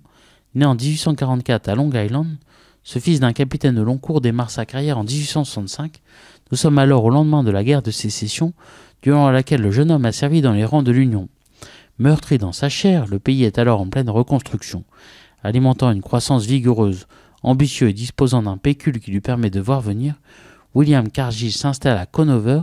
né en 1844 à Long Island, ce fils d'un capitaine de long cours démarre sa carrière en 1865. Nous sommes alors au lendemain de la guerre de sécession, durant laquelle le jeune homme a servi dans les rangs de l'Union. Meurtri dans sa chair, le pays est alors en pleine reconstruction. Alimentant une croissance vigoureuse, ambitieux et disposant d'un pécule qui lui permet de voir venir, William Cargill s'installe à Conover.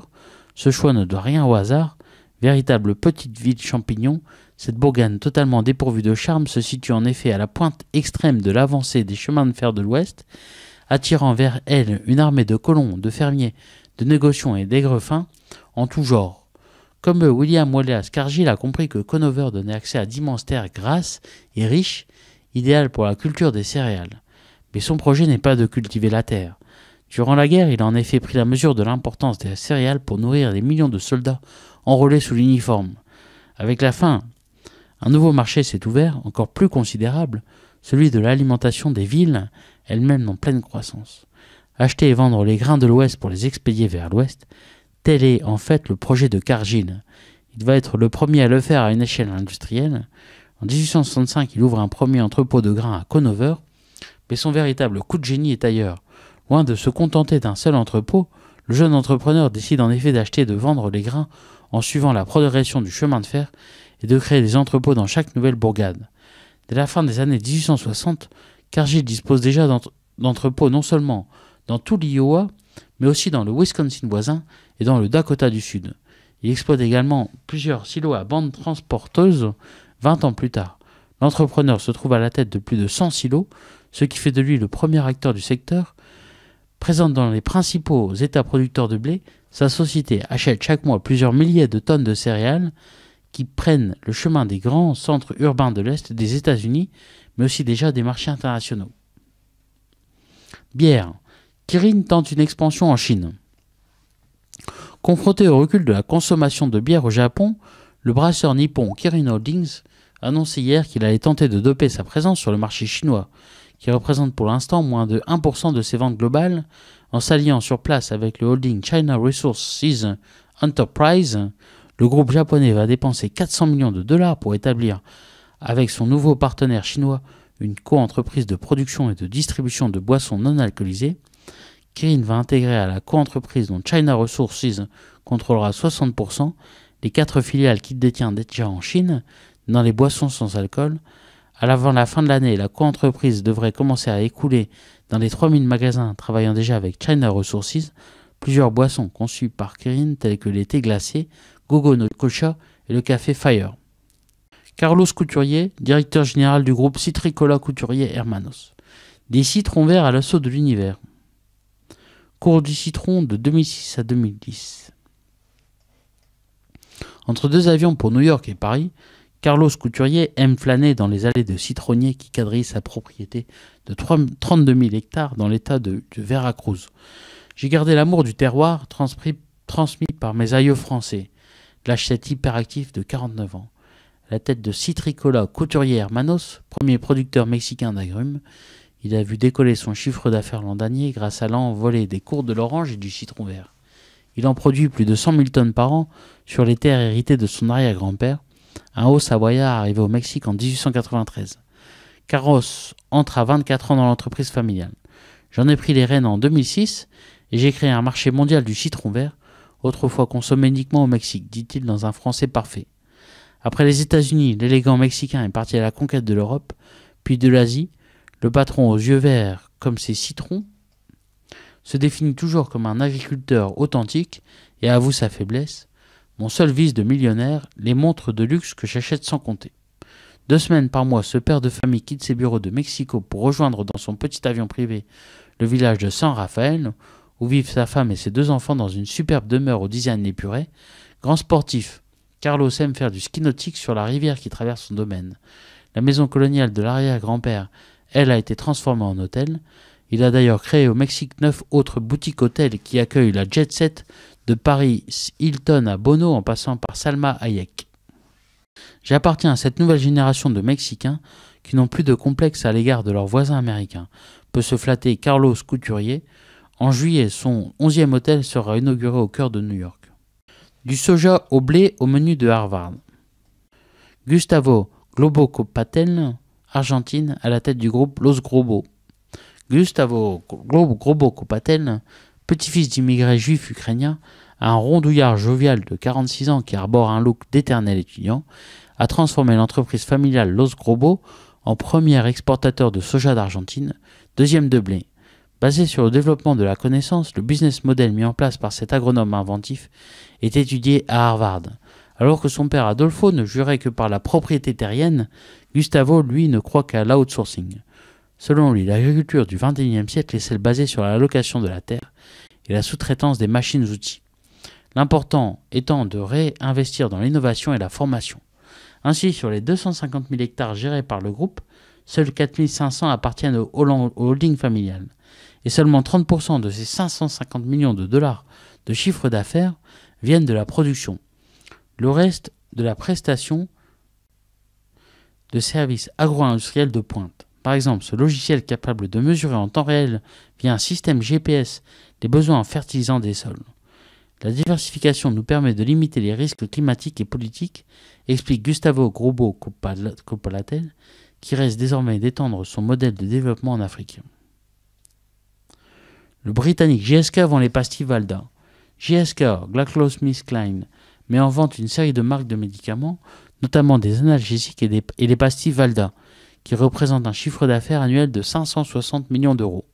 Ce choix ne doit rien au hasard. Véritable petite ville champignon, cette bourgade totalement dépourvue de charme se situe en effet à la pointe extrême de l'avancée des chemins de fer de l'Ouest, attirant vers elle une armée de colons, de fermiers, de négociants et d'aigrefins en tout genre. Comme William Wallace Cargill a compris que Conover donnait accès à d'immenses terres grasses et riches, idéales pour la culture des céréales. Mais son projet n'est pas de cultiver la terre. Durant la guerre, il a en effet pris la mesure de l'importance des céréales pour nourrir des millions de soldats enrôlés sous l'uniforme. Avec la faim, un nouveau marché s'est ouvert, encore plus considérable, celui de l'alimentation des villes, elles-mêmes en pleine croissance. Acheter et vendre les grains de l'Ouest pour les expédier vers l'Ouest, tel est en fait le projet de Cargill. Il va être le premier à le faire à une échelle industrielle. En 1865, il ouvre un premier entrepôt de grains à Conover, mais son véritable coup de génie est ailleurs. Loin de se contenter d'un seul entrepôt, le jeune entrepreneur décide en effet d'acheter et de vendre les grains en suivant la progression du chemin de fer et de créer des entrepôts dans chaque nouvelle bourgade. Dès la fin des années 1860, Cargill dispose déjà d'entrepôts non seulement dans tout l'Iowa, mais aussi dans le Wisconsin voisin et dans le Dakota du Sud. Il exploite également plusieurs silos à bande transporteuse 20 ans plus tard. L'entrepreneur se trouve à la tête de plus de 100 silos, ce qui fait de lui le premier acteur du secteur. Présente dans les principaux États producteurs de blé, sa société achète chaque mois plusieurs milliers de tonnes de céréales qui prennent le chemin des grands centres urbains de l'Est des États-Unis, mais aussi déjà des marchés internationaux. Bière. Kirin tente une expansion en Chine. Confronté au recul de la consommation de bière au Japon, le brasseur nippon Kirin Holdings annonçait hier qu'il allait tenter de doper sa présence sur le marché chinois, qui représente pour l'instant moins de 1% de ses ventes globales, en s'alliant sur place avec le holding China Resources Enterprise. Le groupe japonais va dépenser 400 millions de dollars pour établir, avec son nouveau partenaire chinois, une co-entreprise de production et de distribution de boissons non alcoolisées. Kirin va intégrer à la co-entreprise dont China Resources contrôlera 60%, les 4 filiales qu'il détient déjà en Chine, dans les boissons sans alcool. Avant la fin de l'année, la co-entreprise devrait commencer à écouler dans les 3000 magasins travaillant déjà avec China Resources plusieurs boissons conçues par Kirin telles que les thés glacés, Gogo no Kocha et le café Fire. Carlos Couturier, directeur général du groupe Citricola Couturier Hermanos. Des citrons verts à l'assaut de l'univers. Cours du citron de 2006 à 2010. Entre deux avions pour New York et Paris, Carlos Couturier aime flâner dans les allées de citronniers qui quadrillent sa propriété de 32 000 hectares dans l'état de Veracruz. J'ai gardé l'amour du terroir transmis par mes aïeux français, lâche cet hyperactif de 49 ans. À la tête de Citricola Couturier Hermanos, premier producteur mexicain d'agrumes, il a vu décoller son chiffre d'affaires l'an dernier grâce à l'envolée des cours de l'orange et du citron vert. Il en produit plus de 100 000 tonnes par an sur les terres héritées de son arrière-grand-père, un haut savoyard arrivé au Mexique en 1893. Carlos entre à 24 ans dans l'entreprise familiale. J'en ai pris les rênes en 2006 et j'ai créé un marché mondial du citron vert, autrefois consommé uniquement au Mexique, dit-il dans un français parfait. Après les États-Unis, l'élégant Mexicain est parti à la conquête de l'Europe, puis de l'Asie. Le patron aux yeux verts comme ses citrons se définit toujours comme un agriculteur authentique et avoue sa faiblesse. Mon seul vice de millionnaire, les montres de luxe que j'achète sans compter. 2 semaines par mois, ce père de famille quitte ses bureaux de Mexico pour rejoindre dans son petit avion privé le village de San Rafael, où vivent sa femme et ses 2 enfants dans une superbe demeure au design épuré. Grand sportif, Carlos aime faire du ski nautique sur la rivière qui traverse son domaine. La maison coloniale de l'arrière-grand-père, elle, a été transformée en hôtel. Il a d'ailleurs créé au Mexique 9 autres boutiques hôtels qui accueillent la jet set de Paris Hilton à Bono en passant par Salma Hayek. J'appartiens à cette nouvelle génération de Mexicains qui n'ont plus de complexe à l'égard de leurs voisins américains, peut se flatter Carlos Couturier. En juillet, son 11e hôtel sera inauguré au cœur de New York. Du soja au blé au menu de Harvard. Gustavo Globo-Copatel, Argentine, à la tête du groupe Los Grobos. Gustavo Globo-Copatel, petit-fils d'immigrés juifs ukrainiens, un rondouillard jovial de 46 ans qui arbore un look d'éternel étudiant, a transformé l'entreprise familiale Los Grobos en premier exportateur de soja d'Argentine, deuxième de blé. Basé sur le développement de la connaissance, le business model mis en place par cet agronome inventif est étudié à Harvard. Alors que son père Adolfo ne jurait que par la propriété terrienne, Gustavo, lui, ne croit qu'à l'outsourcing. Selon lui, l'agriculture du XXIe siècle est celle basée sur la location de la terre et la sous-traitance des machines-outils. L'important étant de réinvestir dans l'innovation et la formation. Ainsi, sur les 250 000 hectares gérés par le groupe, seuls 4 500 appartiennent au holding familial. Et seulement 30% de ces 550 millions de dollars de chiffre d'affaires viennent de la production. Le reste de la prestation de services agro-industriels de pointe. Par exemple, ce logiciel capable de mesurer en temps réel via un système GPS les besoins en fertilisant des sols. La diversification nous permet de limiter les risques climatiques et politiques, explique Gustavo Grobo Copalatel, qui reste désormais d'étendre son modèle de développement en Afrique. Le Britannique GSK vend les pastilles Valda. GSK, GlaxoSmithKline, met en vente une série de marques de médicaments, notamment des analgésiques et les pastilles Valda, qui représentent un chiffre d'affaires annuel de 560 millions d'euros.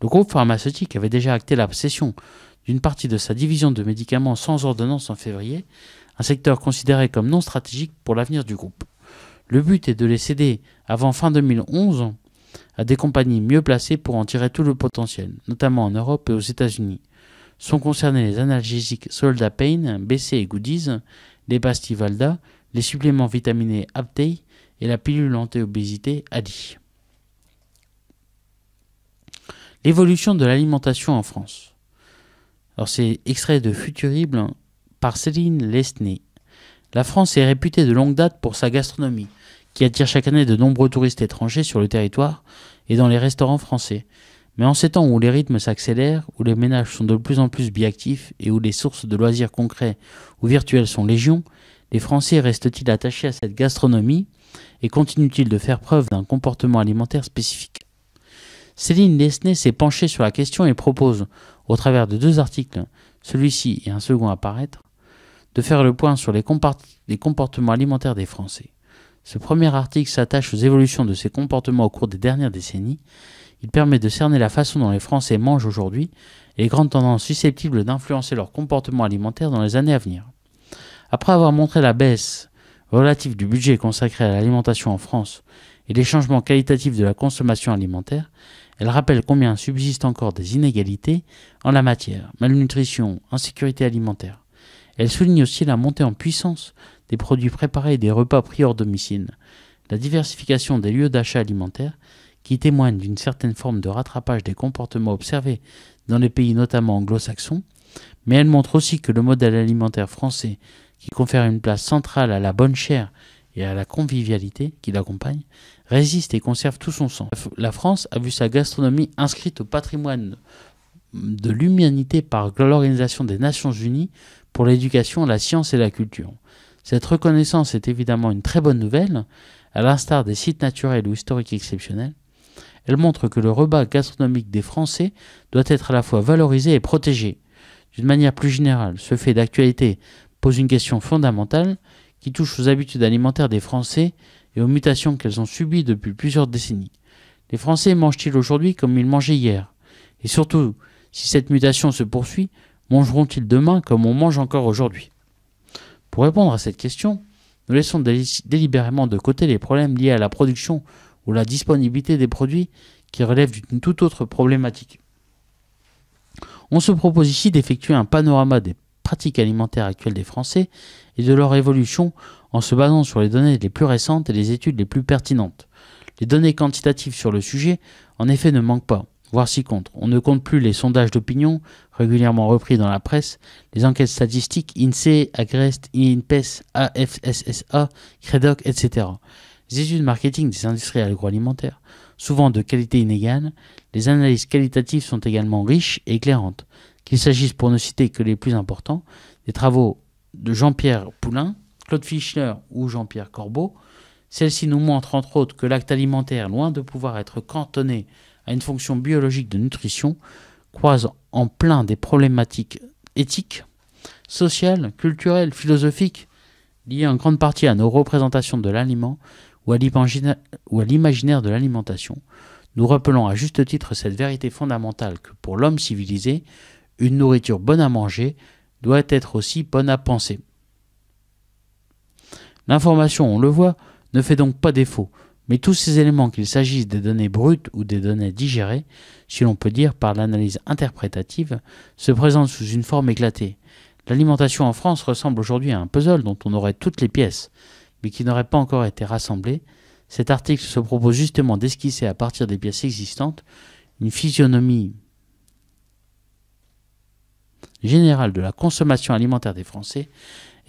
Le groupe pharmaceutique avait déjà acté la cession d'une partie de sa division de médicaments sans ordonnance en février, un secteur considéré comme non stratégique pour l'avenir du groupe. Le but est de les céder avant fin 2011 à des compagnies mieux placées pour en tirer tout le potentiel, notamment en Europe et aux États-Unis. Sont concernés les analgésiques Solda Pain, BC et Goodies, les pastilles Valda, les suppléments vitaminés Aptei et la pilule anti-obésité Ali. L'évolution de l'alimentation en France. Alors c'est extrait de Futurible par Céline Lesnay. La France est réputée de longue date pour sa gastronomie, qui attire chaque année de nombreux touristes étrangers sur le territoire et dans les restaurants français. Mais en ces temps où les rythmes s'accélèrent, où les ménages sont de plus en plus biactifs et où les sources de loisirs concrets ou virtuels sont légion, les Français restent-ils attachés à cette gastronomie et continuent-ils de faire preuve d'un comportement alimentaire spécifique? Céline Lesnay s'est penchée sur la question et propose, au travers de 2 articles, celui-ci et un second à paraître, de faire le point sur les comportements alimentaires des Français. Ce premier article s'attache aux évolutions de ces comportements au cours des dernières décennies. Il permet de cerner la façon dont les Français mangent aujourd'hui et les grandes tendances susceptibles d'influencer leur comportement alimentaire dans les années à venir. Après avoir montré la baisse relative du budget consacré à l'alimentation en France et les changements qualitatifs de la consommation alimentaire, elle rappelle combien subsistent encore des inégalités en la matière, malnutrition, insécurité alimentaire. Elle souligne aussi la montée en puissance des produits préparés et des repas pris hors domicile, la diversification des lieux d'achat alimentaires qui témoigne d'une certaine forme de rattrapage des comportements observés dans les pays notamment anglo-saxons, mais elle montre aussi que le modèle alimentaire français, qui confère une place centrale à la bonne chère et à la convivialité qui l'accompagne, résiste et conserve tout son sens. La France a vu sa gastronomie inscrite au patrimoine de l'humanité par l'Organisation des Nations Unies pour l'éducation, la science et la culture. Cette reconnaissance est évidemment une très bonne nouvelle, à l'instar des sites naturels ou historiques exceptionnels. Elle montre que le repas gastronomique des Français doit être à la fois valorisé et protégé. D'une manière plus générale, ce fait d'actualité pose une question fondamentale qui touche aux habitudes alimentaires des Français et aux mutations qu'elles ont subies depuis plusieurs décennies. Les Français mangent-ils aujourd'hui comme ils mangeaient hier? Et surtout, si cette mutation se poursuit, mangeront-ils demain comme on mange encore aujourd'hui? Pour répondre à cette question, nous laissons délibérément de côté les problèmes liés à la production ou la disponibilité des produits qui relèvent d'une toute autre problématique. On se propose ici d'effectuer un panorama des pratiques alimentaires actuelles des Français et de leur évolution en se basant sur les données les plus récentes et les études les plus pertinentes. Les données quantitatives sur le sujet, en effet, ne manquent pas, voire s'y comptent. On ne compte plus les sondages d'opinion, régulièrement repris dans la presse, les enquêtes statistiques INSEE, Agrest, INPES, AFSSA, Credoc, etc. Les études marketing des industries agroalimentaires, souvent de qualité inégale, les analyses qualitatives sont également riches et éclairantes, qu'il s'agisse, pour ne citer que les plus importants, des travaux de Jean-Pierre Poulain, Claude Fischler ou Jean-Pierre Corbeau. Celles-ci nous montrent entre autres que l'acte alimentaire, loin de pouvoir être cantonné à une fonction biologique de nutrition, croise en plein des problématiques éthiques, sociales, culturelles, philosophiques, liée en grande partie à nos représentations de l'aliment ou à l'imaginaire de l'alimentation, nous rappelons à juste titre cette vérité fondamentale que pour l'homme civilisé, une nourriture bonne à manger doit être aussi bonne à penser. L'information, on le voit, ne fait donc pas défaut, mais tous ces éléments, qu'il s'agisse des données brutes ou des données digérées, si l'on peut dire par l'analyse interprétative, se présentent sous une forme éclatée. L'alimentation en France ressemble aujourd'hui à un puzzle dont on aurait toutes les pièces, mais qui n'aurait pas encore été rassemblé. Cet article se propose justement d'esquisser à partir des pièces existantes une physionomie générale de la consommation alimentaire des Français,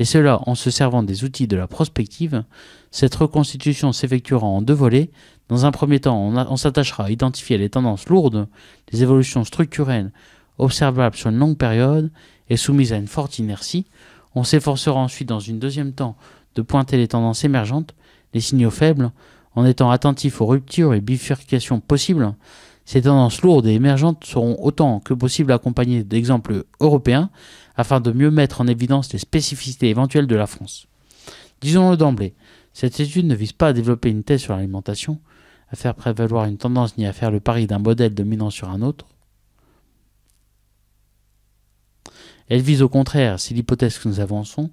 et cela en se servant des outils de la prospective. Cette reconstitution s'effectuera en deux volets. Dans un premier temps, on s'attachera à identifier les tendances lourdes, les évolutions structurelles observables sur une longue période et soumises à une forte inertie. On s'efforcera ensuite, dans une deuxième temps, de pointer les tendances émergentes, les signaux faibles, en étant attentif aux ruptures et bifurcations possibles. Ces tendances lourdes et émergentes seront autant que possible accompagnées d'exemples européens afin de mieux mettre en évidence les spécificités éventuelles de la France. Disons-le d'emblée, cette étude ne vise pas à développer une thèse sur l'alimentation, à faire prévaloir une tendance ni à faire le pari d'un modèle dominant sur un autre. Elle vise au contraire, c'est l'hypothèse que nous avançons,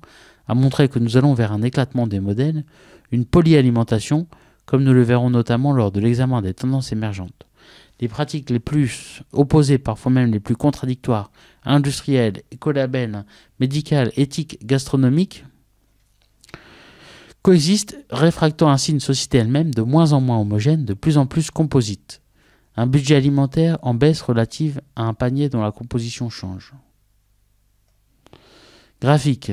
à montrer que nous allons vers un éclatement des modèles, une polyalimentation, comme nous le verrons notamment lors de l'examen des tendances émergentes. Les pratiques les plus opposées, parfois même les plus contradictoires, industrielles, écolabelles, médicales, éthiques, gastronomiques, coexistent, réfractant ainsi une société elle-même de moins en moins homogène, de plus en plus composite. Un budget alimentaire en baisse relative à un panier dont la composition change. Graphique.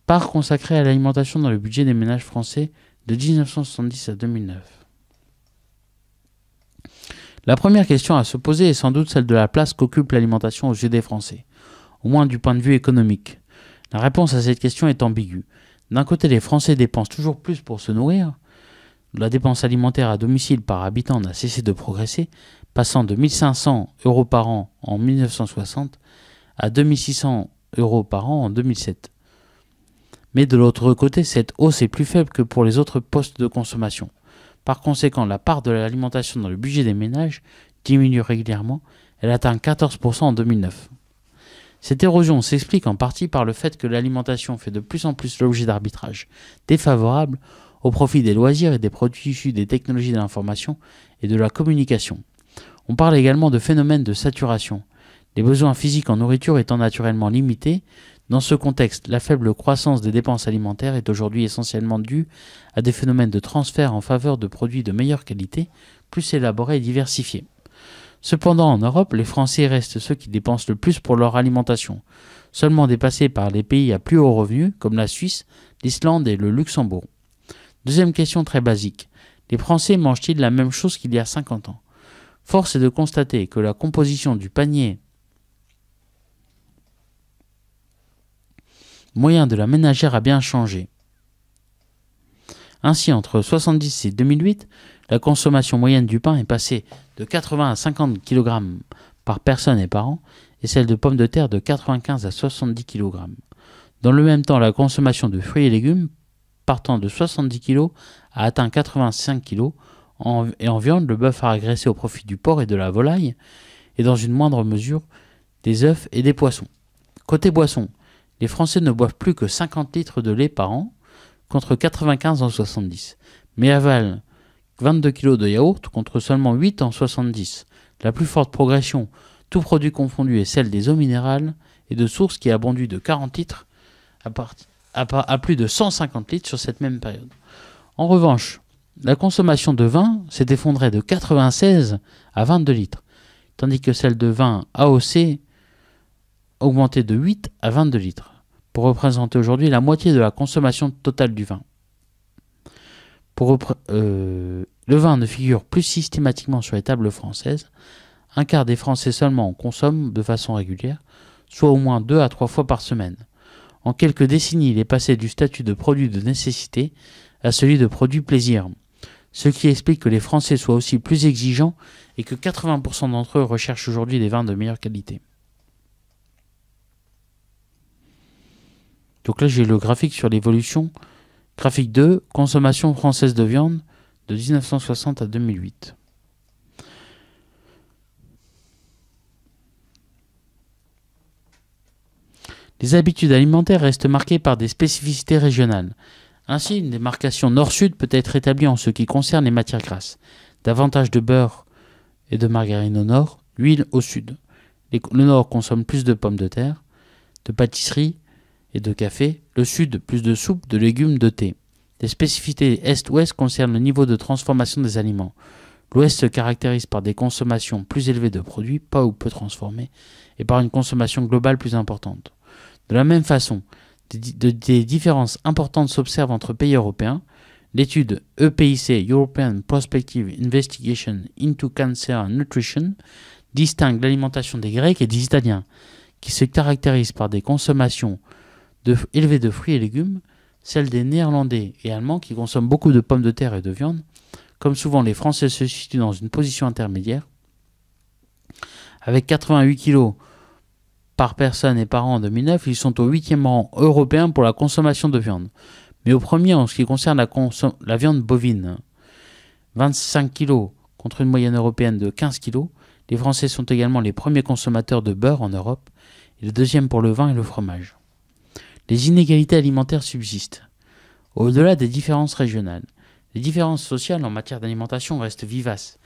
Part consacrée à l'alimentation dans le budget des ménages français de 1970 à 2009. La première question à se poser est sans doute celle de la place qu'occupe l'alimentation aux yeux des Français, au moins du point de vue économique. La réponse à cette question est ambiguë. D'un côté, les Français dépensent toujours plus pour se nourrir. La dépense alimentaire à domicile par habitant n'a cessé de progresser, passant de 1 500 € par an en 1960 à 2 600 € par an en 2007. Mais de l'autre côté, cette hausse est plus faible que pour les autres postes de consommation. Par conséquent, la part de l'alimentation dans le budget des ménages diminue régulièrement. Elle atteint 14% en 2009. Cette érosion s'explique en partie par le fait que l'alimentation fait de plus en plus l'objet d'arbitrages défavorables au profit des loisirs et des produits issus des technologies de l'information et de la communication. On parle également de phénomène de saturation. Les besoins physiques en nourriture étant naturellement limités, dans ce contexte, la faible croissance des dépenses alimentaires est aujourd'hui essentiellement due à des phénomènes de transfert en faveur de produits de meilleure qualité, plus élaborés et diversifiés. Cependant, en Europe, les Français restent ceux qui dépensent le plus pour leur alimentation, seulement dépassés par les pays à plus haut revenu, comme la Suisse, l'Islande et le Luxembourg. Deuxième question très basique. Les Français mangent-ils la même chose qu'il y a 50 ans ? Force est de constater que la composition du panier moyen de la ménagère a bien changé. Ainsi, entre 1970 et 2008, la consommation moyenne du pain est passée de 80 à 50 kg par personne et par an, et celle de pommes de terre de 95 à 70 kg. Dans le même temps, la consommation de fruits et légumes, partant de 70 kg, a atteint 85 kg, et en viande, le bœuf a régressé au profit du porc et de la volaille, et dans une moindre mesure, des œufs et des poissons. Côté boissons, les Français ne boivent plus que 50 litres de lait par an, contre 95 en 70, mais avalent 22 kg de yaourt contre seulement 8 en 70. La plus forte progression, tout produit confondu, est celle des eaux minérales et de sources qui a bondi de 40 litres à plus de 150 litres sur cette même période. En revanche, la consommation de vin s'est effondrée de 96 à 22 litres, tandis que celle de vin AOC augmenté de 8 à 22 litres, pour représenter aujourd'hui la moitié de la consommation totale du vin. Le vin ne figure plus systématiquement sur les tables françaises. Un quart des Français seulement en consomment de façon régulière, soit au moins 2 à 3 fois par semaine. En quelques décennies, il est passé du statut de produit de nécessité à celui de produit plaisir, ce qui explique que les Français soient aussi plus exigeants et que 80% d'entre eux recherchent aujourd'hui des vins de meilleure qualité. Donc là, j'ai le graphique sur l'évolution Graphique 2, consommation française de viande de 1960 à 2008. Les habitudes alimentaires restent marquées par des spécificités régionales. Ainsi, une démarcation nord-sud peut être établie en ce qui concerne les matières grasses. Davantage de beurre et de margarine au nord, l'huile au sud. Le nord consomme plus de pommes de terre, de pâtisseries et de café. Le sud, plus de soupe, de légumes, de thé. Les spécificités est-ouest concernent le niveau de transformation des aliments. L'ouest se caractérise par des consommations plus élevées de produits, pas ou peu transformés, et par une consommation globale plus importante. De la même façon, des différences importantes s'observent entre pays européens. L'étude EPIC, European Prospective Investigation into Cancer and Nutrition, distingue l'alimentation des Grecs et des Italiens, qui se caractérisent par des consommations élevées de fruits et légumes, celle des Néerlandais et Allemands qui consomment beaucoup de pommes de terre et de viande. Comme souvent, les Français se situent dans une position intermédiaire. Avec 88 kg par personne et par an en 2009, ils sont au 8e rang européen pour la consommation de viande, mais au premier en ce qui concerne la viande bovine. 25 kg contre une moyenne européenne de 15 kg. Les Français sont également les premiers consommateurs de beurre en Europe, et le deuxième pour le vin et le fromage. Les inégalités alimentaires subsistent. Au-delà des différences régionales, les différences sociales en matière d'alimentation restent vivaces.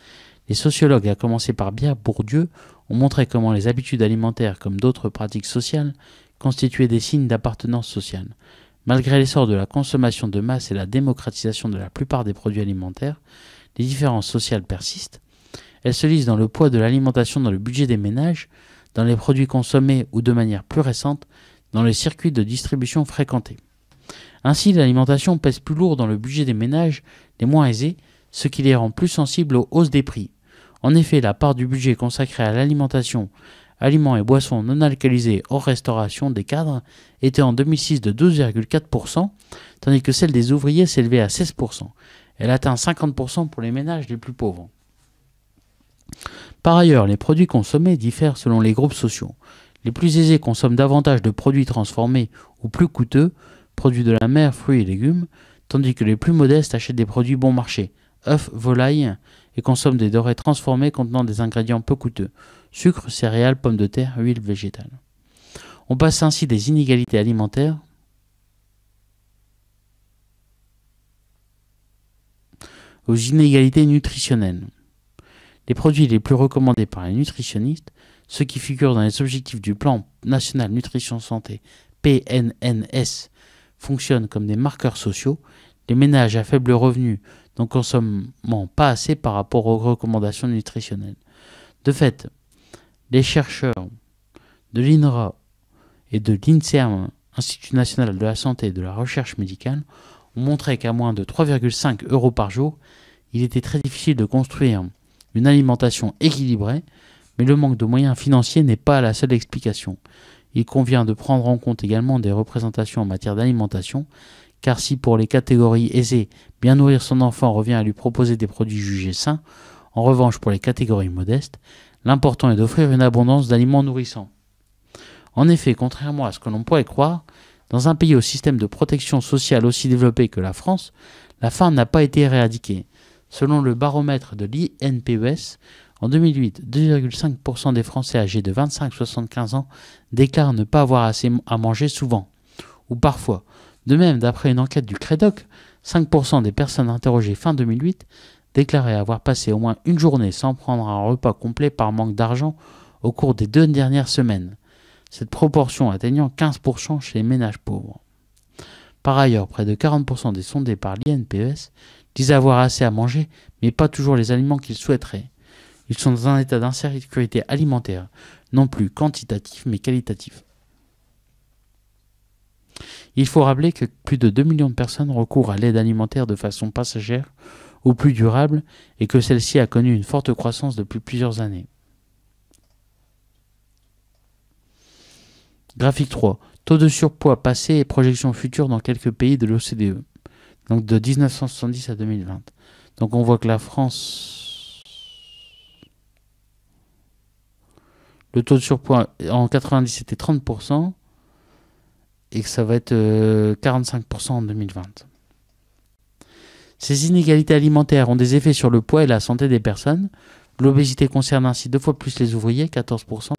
Les sociologues, à commencer par Pierre Bourdieu, ont montré comment les habitudes alimentaires, comme d'autres pratiques sociales, constituaient des signes d'appartenance sociale. Malgré l'essor de la consommation de masse et la démocratisation de la plupart des produits alimentaires, les différences sociales persistent. Elles se lisent dans le poids de l'alimentation dans le budget des ménages, dans les produits consommés ou de manière plus récente, dans les circuits de distribution fréquentés. Ainsi, l'alimentation pèse plus lourd dans le budget des ménages les moins aisés, ce qui les rend plus sensibles aux hausses des prix. En effet, la part du budget consacrée à l'alimentation, aliments et boissons non alcoolisés hors restauration des cadres était en 2006 de 12,4%, tandis que celle des ouvriers s'élevait à 16%. Elle atteint 50% pour les ménages les plus pauvres. Par ailleurs, les produits consommés diffèrent selon les groupes sociaux. Les plus aisés consomment davantage de produits transformés ou plus coûteux, produits de la mer, fruits et légumes, tandis que les plus modestes achètent des produits bon marché, œufs, volailles, et consomment des denrées transformées contenant des ingrédients peu coûteux, sucre, céréales, pommes de terre, huile végétale. On passe ainsi des inégalités alimentaires aux inégalités nutritionnelles. Les produits les plus recommandés par les nutritionnistes, ceux qui figurent dans les objectifs du Plan National Nutrition Santé, PNNS, fonctionnent comme des marqueurs sociaux. Les ménages à faible revenu n'en consomment pas assez par rapport aux recommandations nutritionnelles. De fait, les chercheurs de l'INRA et de l'INSERM, Institut national de la santé et de la recherche médicale, ont montré qu'à moins de 3,5 € par jour, il était très difficile de construire une alimentation équilibrée, mais le manque de moyens financiers n'est pas la seule explication. Il convient de prendre en compte également des représentations en matière d'alimentation, car si pour les catégories aisées, bien nourrir son enfant revient à lui proposer des produits jugés sains, en revanche pour les catégories modestes, l'important est d'offrir une abondance d'aliments nourrissants. En effet, contrairement à ce que l'on pourrait croire, dans un pays au système de protection sociale aussi développé que la France, la faim n'a pas été éradiquée. Selon le baromètre de l'INPES, en 2008, 2,5% des Français âgés de 25-75 ans déclarent ne pas avoir assez à manger souvent, ou parfois. De même, d'après une enquête du Crédoc, 5% des personnes interrogées fin 2008 déclaraient avoir passé au moins une journée sans prendre un repas complet par manque d'argent au cours des 2 dernières semaines, cette proportion atteignant 15% chez les ménages pauvres. Par ailleurs, près de 40% des sondés par l'INPES disent avoir assez à manger, mais pas toujours les aliments qu'ils souhaiteraient. Ils sont dans un état d'insécurité alimentaire, non plus quantitatif mais qualitatif. Il faut rappeler que plus de 2 millions de personnes recourent à l'aide alimentaire de façon passagère ou plus durable et que celle-ci a connu une forte croissance depuis plusieurs années. Graphique 3. Taux de surpoids passé et projections futures dans quelques pays de l'OCDE. Donc de 1970 à 2020. Donc on voit que la France, le taux de surpoids en 90 c'était 30% et que ça va être 45% en 2020. Ces inégalités alimentaires ont des effets sur le poids et la santé des personnes. L'obésité concerne ainsi 2 fois plus les ouvriers, 14%,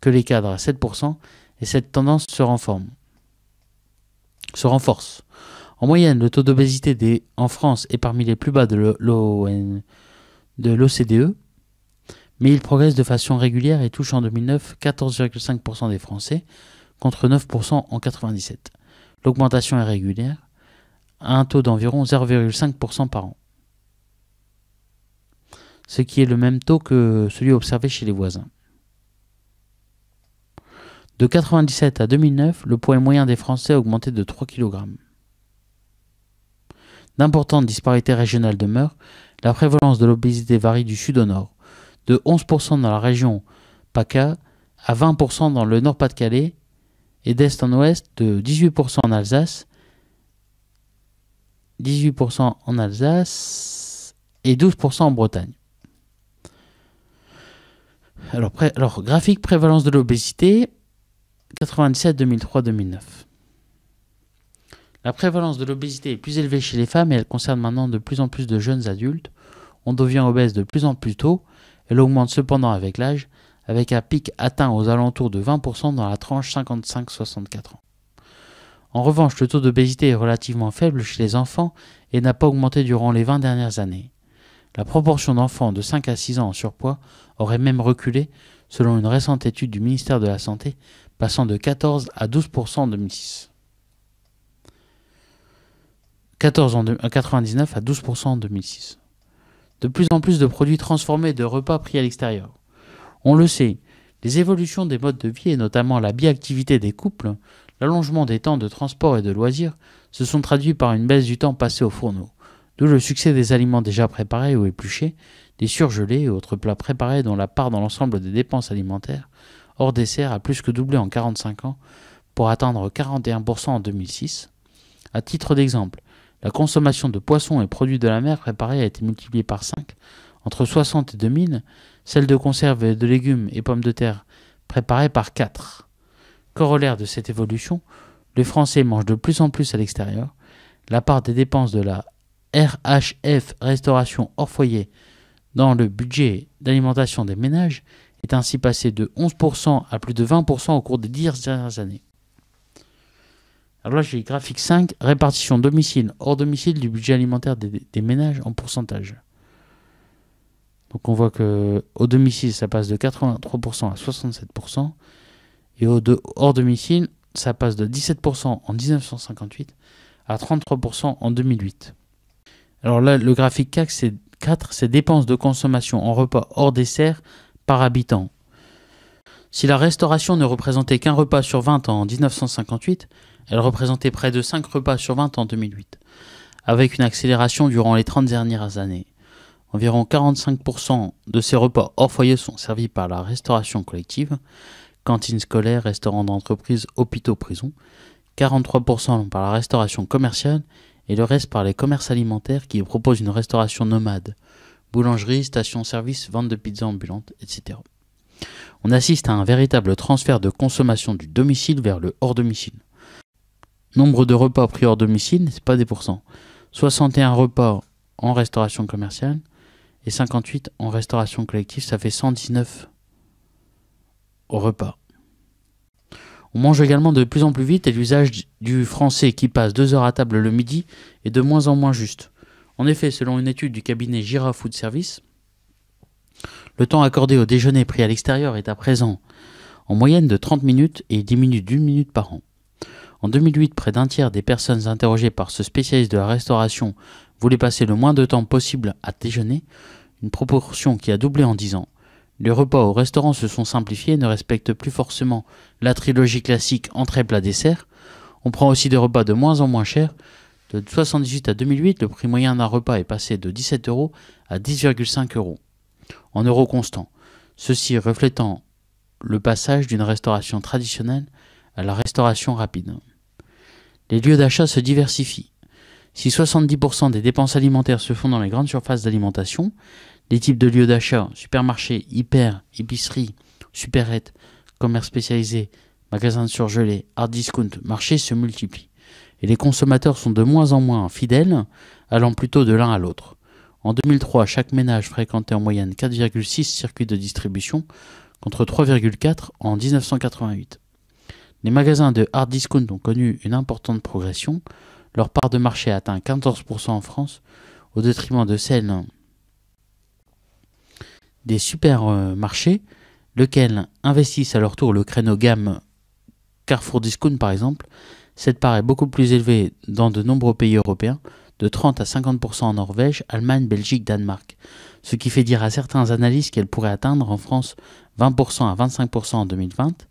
que les cadres, 7%, et cette tendance se renforce. En moyenne, le taux d'obésité en France est parmi les plus bas de l'OCDE, mais il progresse de façon régulière et touche en 2009 14,5% des Français, contre 9% en 1997. L'augmentation est régulière, à un taux d'environ 0,5% par an, ce qui est le même taux que celui observé chez les voisins. De 1997 à 2009, le poids moyen des Français a augmenté de 3 kg. D'importantes disparités régionales demeurent. La prévalence de l'obésité varie du sud au nord, de 11% dans la région PACA à 20% dans le Nord-Pas-de-Calais et d'est en ouest de 18% en Alsace, et 12% en Bretagne. Alors, graphique prévalence de l'obésité 97, 2003, 2009. La prévalence de l'obésité est plus élevée chez les femmes et elle concerne maintenant de plus en plus de jeunes adultes. On devient obèse de plus en plus tôt. Elle augmente cependant avec l'âge, avec un pic atteint aux alentours de 20% dans la tranche 55-64 ans. En revanche, le taux d'obésité est relativement faible chez les enfants et n'a pas augmenté durant les 20 dernières années. La proportion d'enfants de 5 à 6 ans en surpoids aurait même reculé selon une récente étude du ministère de la Santé, passant de 14 à 12% en 2006. 14 en 1999 à 12% en 2006. De plus en plus de produits transformés et de repas pris à l'extérieur. On le sait, les évolutions des modes de vie et notamment la biactivité des couples, l'allongement des temps de transport et de loisirs se sont traduits par une baisse du temps passé au fourneau, d'où le succès des aliments déjà préparés ou épluchés, des surgelés et autres plats préparés dont la part dans l'ensemble des dépenses alimentaires hors dessert a plus que doublé en 45 ans pour atteindre 41% en 2006. À titre d'exemple, la consommation de poissons et produits de la mer préparés a été multipliée par 5 entre 60 et 2000, celle de conserves de légumes et pommes de terre préparées par 4. Corollaire de cette évolution, les Français mangent de plus en plus à l'extérieur. La part des dépenses de la RHF, restauration hors foyer, dans le budget d'alimentation des ménages est ainsi passée de 11% à plus de 20% au cours des 10 dernières années. Alors là, j'ai graphique 5, répartition domicile, hors domicile du budget alimentaire des ménages en pourcentage. Donc on voit qu'au domicile, ça passe de 83% à 67%, et hors domicile, ça passe de 17% en 1958 à 33% en 2008. Alors là, le graphique 4, c'est dépenses de consommation en repas hors dessert par habitant. Si la restauration ne représentait qu'un repas sur 20 en 1958, elle représentait près de 5 repas sur 20 en 2008, avec une accélération durant les 30 dernières années. Environ 45% de ces repas hors foyer sont servis par la restauration collective, cantines scolaires, restaurants d'entreprise, hôpitaux, prisons, 43% par la restauration commerciale et le reste par les commerces alimentaires qui proposent une restauration nomade, boulangerie, station-service, vente de pizzas ambulantes, etc. On assiste à un véritable transfert de consommation du domicile vers le hors domicile. Nombre de repas pris hors domicile, c'est pas des pourcents. 61 repas en restauration commerciale et 58 en restauration collective, ça fait 119 au repas. On mange également de plus en plus vite et l'usage du français qui passe 2 heures à table le midi est de moins en moins juste. En effet, selon une étude du cabinet Gira Food Service, le temps accordé au déjeuner pris à l'extérieur est à présent en moyenne de 30 minutes et diminue d'1 minute par an. En 2008, près d'un tiers des personnes interrogées par ce spécialiste de la restauration voulaient passer le moins de temps possible à déjeuner, une proportion qui a doublé en 10 ans. Les repas au restaurant se sont simplifiés et ne respectent plus forcément la trilogie classique entrée plat dessert. On prend aussi des repas de moins en moins chers. De 1978 à 2008, le prix moyen d'un repas est passé de 17 € à 10,5 € en euros constants, ceci reflétant le passage d'une restauration traditionnelle à la restauration rapide. Les lieux d'achat se diversifient. Si 70% des dépenses alimentaires se font dans les grandes surfaces d'alimentation, les types de lieux d'achat, supermarchés, hyper, épiceries, supérettes, commerces spécialisés, magasins de surgelés, hard discount, marchés se multiplient. et les consommateurs sont de moins en moins fidèles, allant plutôt de l'un à l'autre. En 2003, chaque ménage fréquentait en moyenne 4,6 circuits de distribution contre 3,4 en 1988. Les magasins de hard discount ont connu une importante progression. Leur part de marché a atteint 14% en France, au détriment de celle des supermarchés, lesquels investissent à leur tour le créneau gamme Carrefour Discount par exemple. Cette part est beaucoup plus élevée dans de nombreux pays européens, de 30 à 50% en Norvège, Allemagne, Belgique, Danemark. Ce qui fait dire à certains analystes qu'elle pourrait atteindre en France 20% à 25% en 2020.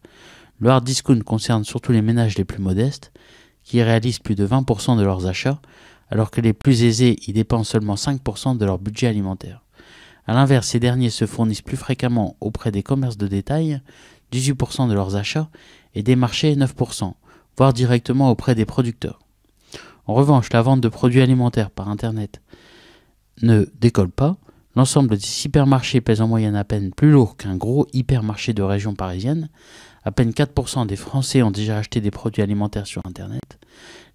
Le hard discount concerne surtout les ménages les plus modestes, qui réalisent plus de 20% de leurs achats, alors que les plus aisés y dépensent seulement 5% de leur budget alimentaire. A l'inverse, ces derniers se fournissent plus fréquemment auprès des commerces de détail, 18% de leurs achats, et des marchés 9%, voire directement auprès des producteurs. En revanche, la vente de produits alimentaires par Internet ne décolle pas. L'ensemble des hypermarchés pèse en moyenne à peine plus lourd qu'un gros hypermarché de région parisienne. À peine 4% des Français ont déjà acheté des produits alimentaires sur Internet.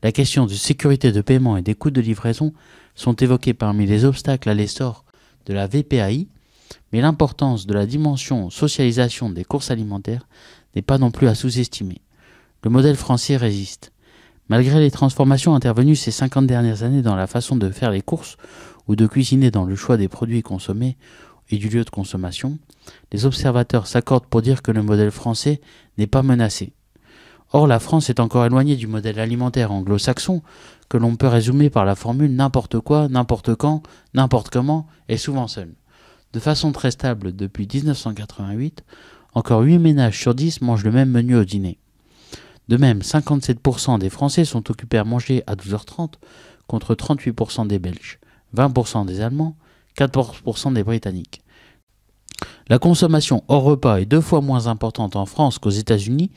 La question de sécurité de paiement et des coûts de livraison sont évoqués parmi les obstacles à l'essor de la VPAI, mais l'importance de la dimension socialisation des courses alimentaires n'est pas non plus à sous-estimer. Le modèle français résiste. Malgré les transformations intervenues ces 50 dernières années dans la façon de faire les courses ou de cuisiner dans le choix des produits consommés et du lieu de consommation, les observateurs s'accordent pour dire que le modèle français n'est pas menacé. Or, la France est encore éloignée du modèle alimentaire anglo-saxon que l'on peut résumer par la formule n'importe quoi, n'importe quand, n'importe comment et souvent seul. De façon très stable depuis 1988, encore 8 ménages sur 10 mangent le même menu au dîner. De même, 57% des Français sont occupés à manger à 12h30 contre 38% des Belges, 20% des Allemands, 14% des Britanniques. La consommation hors repas est 2 fois moins importante en France qu'aux États-Unis,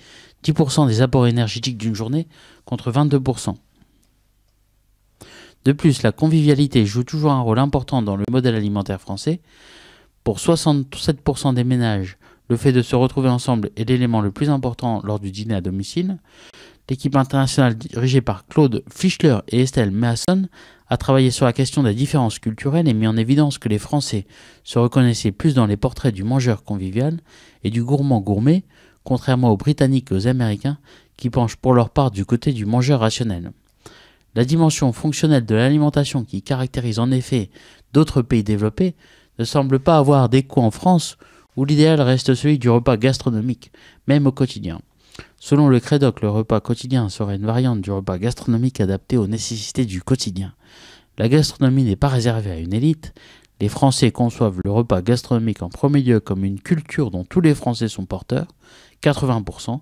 10% des apports énergétiques d'une journée contre 22%. De plus, la convivialité joue toujours un rôle important dans le modèle alimentaire français. Pour 67% des ménages, le fait de se retrouver ensemble est l'élément le plus important lors du dîner à domicile. L'équipe internationale dirigée par Claude Fischler et Estelle Masson a travaillé sur la question des différences culturelles et mis en évidence que les Français se reconnaissaient plus dans les portraits du mangeur convivial et du gourmand gourmet, contrairement aux Britanniques et aux Américains qui penchent pour leur part du côté du mangeur rationnel. La dimension fonctionnelle de l'alimentation qui caractérise en effet d'autres pays développés ne semble pas avoir d'écho en France, où l'idéal reste celui du repas gastronomique, même au quotidien. Selon le Crédoc, le repas quotidien serait une variante du repas gastronomique adapté aux nécessités du quotidien. La gastronomie n'est pas réservée à une élite. Les Français conçoivent le repas gastronomique en premier lieu comme une culture dont tous les Français sont porteurs, 80%,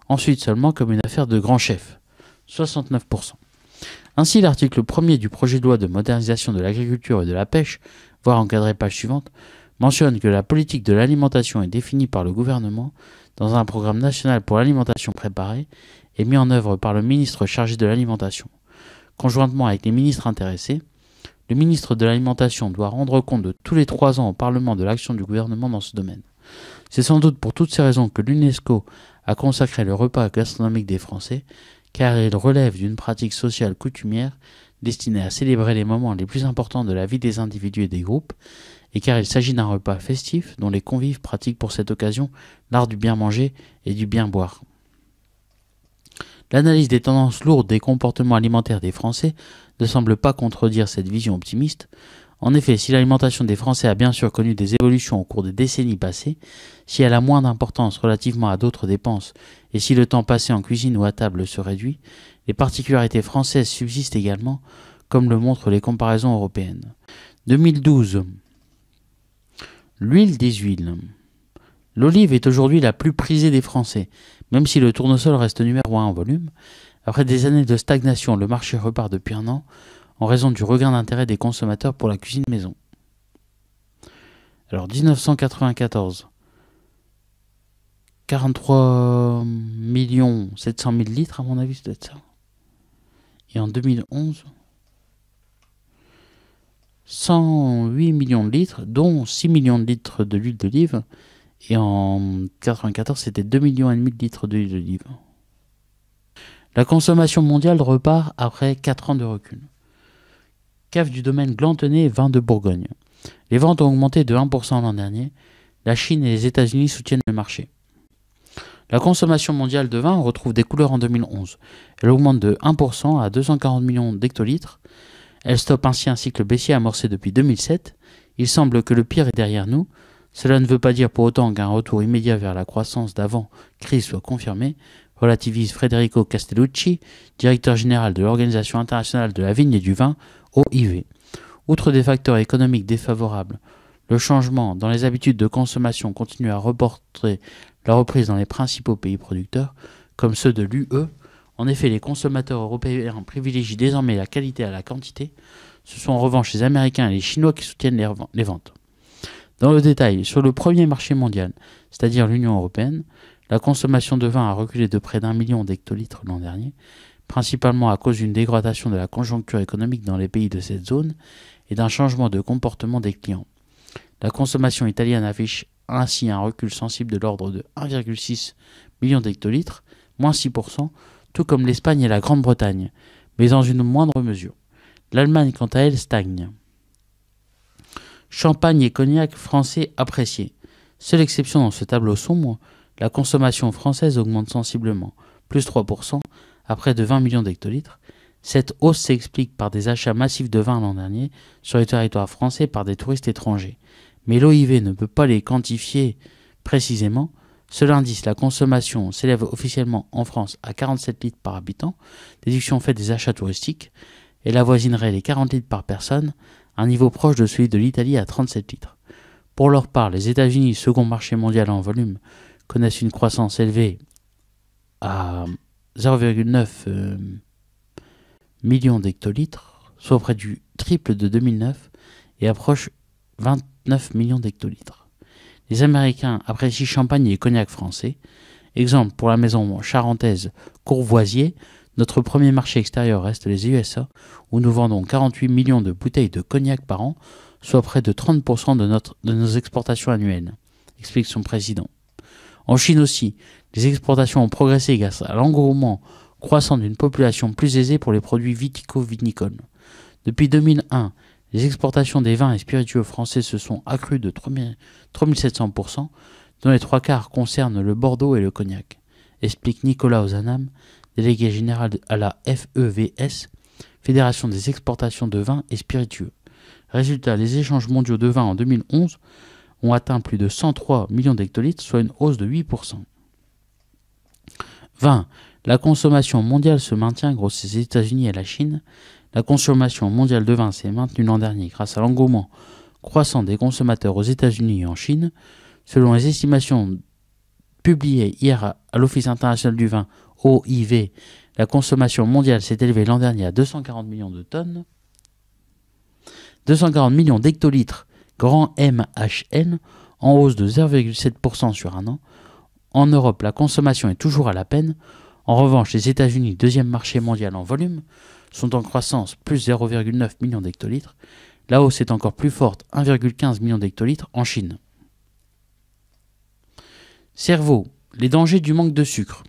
ensuite seulement comme une affaire de grands chefs, 69%. Ainsi, l'article 1er du projet de loi de modernisation de l'agriculture et de la pêche, voire encadré page suivante, mentionne que la politique de l'alimentation est définie par le gouvernement dans un programme national pour l'alimentation préparée et mis en œuvre par le ministre chargé de l'alimentation. Conjointement avec les ministres intéressés, le ministre de l'Alimentation doit rendre compte de tous les 3 ans au Parlement de l'action du gouvernement dans ce domaine. C'est sans doute pour toutes ces raisons que l'UNESCO a consacré le repas gastronomique des Français, car il relève d'une pratique sociale coutumière destinée à célébrer les moments les plus importants de la vie des individus et des groupes, et car il s'agit d'un repas festif dont les convives pratiquent pour cette occasion l'art du bien manger et du bien boire. L'analyse des tendances lourdes des comportements alimentaires des Français ne semble pas contredire cette vision optimiste. En effet, si l'alimentation des Français a bien sûr connu des évolutions au cours des décennies passées, si elle a moins d'importance relativement à d'autres dépenses, et si le temps passé en cuisine ou à table se réduit, les particularités françaises subsistent également, comme le montrent les comparaisons européennes. 2012. L'huile des huiles. L'olive est aujourd'hui la plus prisée des Français, même si le tournesol reste numéro 1 en volume. Après des années de stagnation, le marché repart depuis un an, en raison du regain d'intérêt des consommateurs pour la cuisine maison. Alors 1994, 43 700 000 litres à mon avis, c'est peut-être ça. Et en 2011, 108 millions de litres, dont 6 millions de litres de l'huile d'olive. Et en 1994, c'était 2,5 millions de litres d'huile d'olive. La consommation mondiale repart après 4 ans de recul. Cave du domaine Glantenay, vin de Bourgogne. Les ventes ont augmenté de 1% l'an dernier. La Chine et les États-Unis soutiennent le marché. La consommation mondiale de vin retrouve des couleurs en 2011. Elle augmente de 1% à 240 millions d'hectolitres. Elle stoppe ainsi un cycle baissier amorcé depuis 2007. Il semble que le pire est derrière nous. Cela ne veut pas dire pour autant qu'un retour immédiat vers la croissance d'avant-crise soit confirmé, relativise Federico Castellucci, directeur général de l'Organisation internationale de la vigne et du vin, OIV. Outre des facteurs économiques défavorables, le changement dans les habitudes de consommation continue à reporter la reprise dans les principaux pays producteurs, comme ceux de l'UE. En effet, les consommateurs européens privilégient désormais la qualité à la quantité. Ce sont en revanche les Américains et les Chinois qui soutiennent les ventes. Dans le détail, sur le premier marché mondial, c'est-à-dire l'Union européenne, la consommation de vin a reculé de près d'1 million d'hectolitres l'an dernier, principalement à cause d'une dégradation de la conjoncture économique dans les pays de cette zone et d'un changement de comportement des clients. La consommation italienne affiche ainsi un recul sensible de l'ordre de 1,6 million d'hectolitres, moins 6%, tout comme l'Espagne et la Grande-Bretagne, mais dans une moindre mesure. L'Allemagne, quant à elle, stagne. Champagne et cognac français appréciés. Seule exception dans ce tableau sombre, la consommation française augmente sensiblement, plus 3%, à près de 20 millions d'hectolitres. Cette hausse s'explique par des achats massifs de vin l'an dernier sur le territoire français par des touristes étrangers. Mais l'OIV ne peut pas les quantifier précisément. Selon l'indice, la consommation s'élève officiellement en France à 47 litres par habitant, déduction faite des achats touristiques. Elle avoisinerait les 40 litres par personne, un niveau proche de celui de l'Italie à 37 litres. Pour leur part, les États-Unis, second marché mondial en volume, connaissent une croissance élevée à 0,9 millions d'hectolitres, soit près du triple de 2009, et approche 29 millions d'hectolitres. Les Américains apprécient champagne et cognac français. Exemple pour la maison charentaise Courvoisier, notre premier marché extérieur reste les USA, où nous vendons 48 millions de bouteilles de cognac par an, soit près de 30% de nos exportations annuelles, explique son président. En Chine aussi, les exportations ont progressé grâce à l'engouement croissant d'une population plus aisée pour les produits vitico-vinicoles. Depuis 2001, les exportations des vins et spiritueux français se sont accrues de 3700%, dont les 3/4 concernent le Bordeaux et le cognac, explique Nicolas Ozanam, délégué général à la FEVS, Fédération des exportations de vins et spiritueux. Résultat, les échanges mondiaux de vin en 2011 ont atteint plus de 103 millions d'hectolitres, soit une hausse de 8%. 20. La consommation mondiale se maintient grâce aux États-Unis et à la Chine. La consommation mondiale de vin s'est maintenue l'an dernier grâce à l'engouement croissant des consommateurs aux États-Unis et en Chine. Selon les estimations publiées hier à l'Office international du vin, OIV, la consommation mondiale s'est élevée l'an dernier à 240 millions de tonnes. 240 millions d'hectolitres, grand MHN, en hausse de 0,7% sur un an. En Europe, la consommation est toujours à la peine. En revanche, les États-Unis, deuxième marché mondial en volume, sont en croissance, plus 0,9 millions d'hectolitres. La hausse est encore plus forte, 1,15 million d'hectolitres en Chine. Cerveau, les dangers du manque de sucre.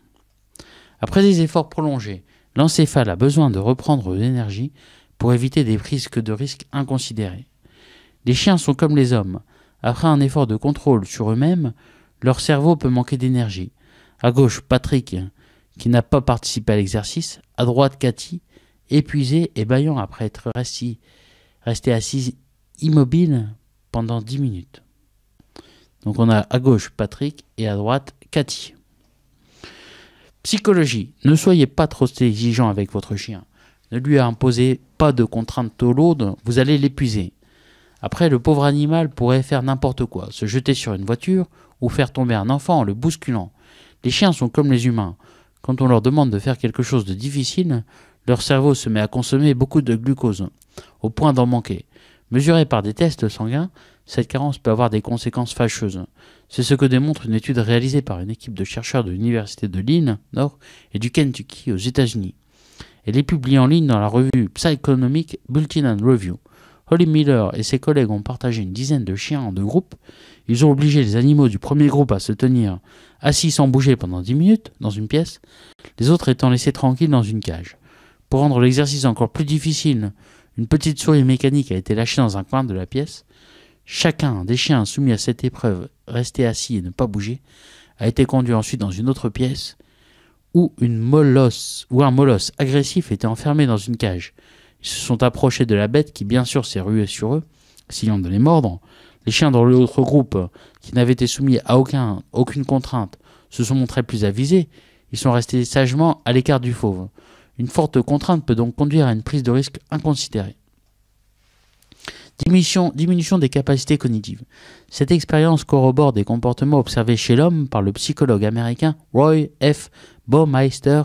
Après des efforts prolongés, l'encéphale a besoin de reprendre de l'énergie pour éviter des prises de risques inconsidérés. Les chiens sont comme les hommes. Après un effort de contrôle sur eux-mêmes, leur cerveau peut manquer d'énergie. À gauche, Patrick, qui n'a pas participé à l'exercice. À droite, Cathy, épuisé et bâillant après être resté assis immobile pendant 10 minutes. Donc on a à gauche Patrick et à droite Cathy. Psychologie. Ne soyez pas trop exigeant avec votre chien. Ne lui imposez pas de contraintes trop lourdes, vous allez l'épuiser. Après, le pauvre animal pourrait faire n'importe quoi, se jeter sur une voiture ou faire tomber un enfant en le bousculant. Les chiens sont comme les humains. Quand on leur demande de faire quelque chose de difficile, leur cerveau se met à consommer beaucoup de glucose, au point d'en manquer. Mesurée par des tests sanguins, cette carence peut avoir des conséquences fâcheuses. C'est ce que démontre une étude réalisée par une équipe de chercheurs de l'université de l'Illinois et du Kentucky aux États-Unis. Elle est publiée en ligne dans la revue Psychonomic Bulletin and Review. Holly Miller et ses collègues ont partagé une dizaine de chiens en deux groupes Ils ont obligé les animaux du premier groupe à se tenir assis sans bouger pendant 10 minutes dans une pièce, les autres étant laissés tranquilles dans une cage. Pour rendre l'exercice encore plus difficile, une petite souris mécanique a été lâchée dans un coin de la pièce. Chacun des chiens soumis à cette épreuve, restés assis et ne pas bouger, a été conduit ensuite dans une autre pièce où un molosse agressif était enfermé dans une cage. Ils se sont approchés de la bête qui bien sûr s'est ruée sur eux, essayant de les mordre. Les chiens dans l'autre groupe, qui n'avaient été soumis à aucune contrainte, se sont montrés plus avisés. Ils sont restés sagement à l'écart du fauve. Une forte contrainte peut donc conduire à une prise de risque inconsidérée. Diminution des capacités cognitives. Cette expérience corrobore des comportements observés chez l'homme par le psychologue américain Roy F. Baumeister,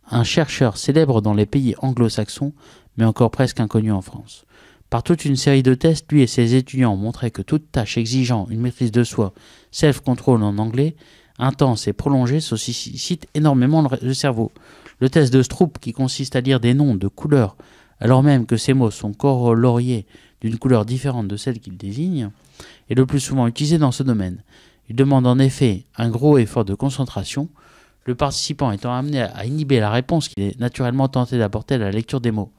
un chercheur célèbre dans les pays anglo-saxons, mais encore presque inconnu en France. Par toute une série de tests, lui et ses étudiants ont montré que toute tâche exigeant une maîtrise de soi, self-control en anglais, intense et prolongée, sollicite énormément le cerveau. Le test de Stroop, qui consiste à lire des noms de couleurs, alors même que ces mots sont coloriés d'une couleur différente de celle qu'il désigne, est le plus souvent utilisé dans ce domaine. Il demande en effet un gros effort de concentration, le participant étant amené à inhiber la réponse qu'il est naturellement tenté d'apporter à la lecture des mots.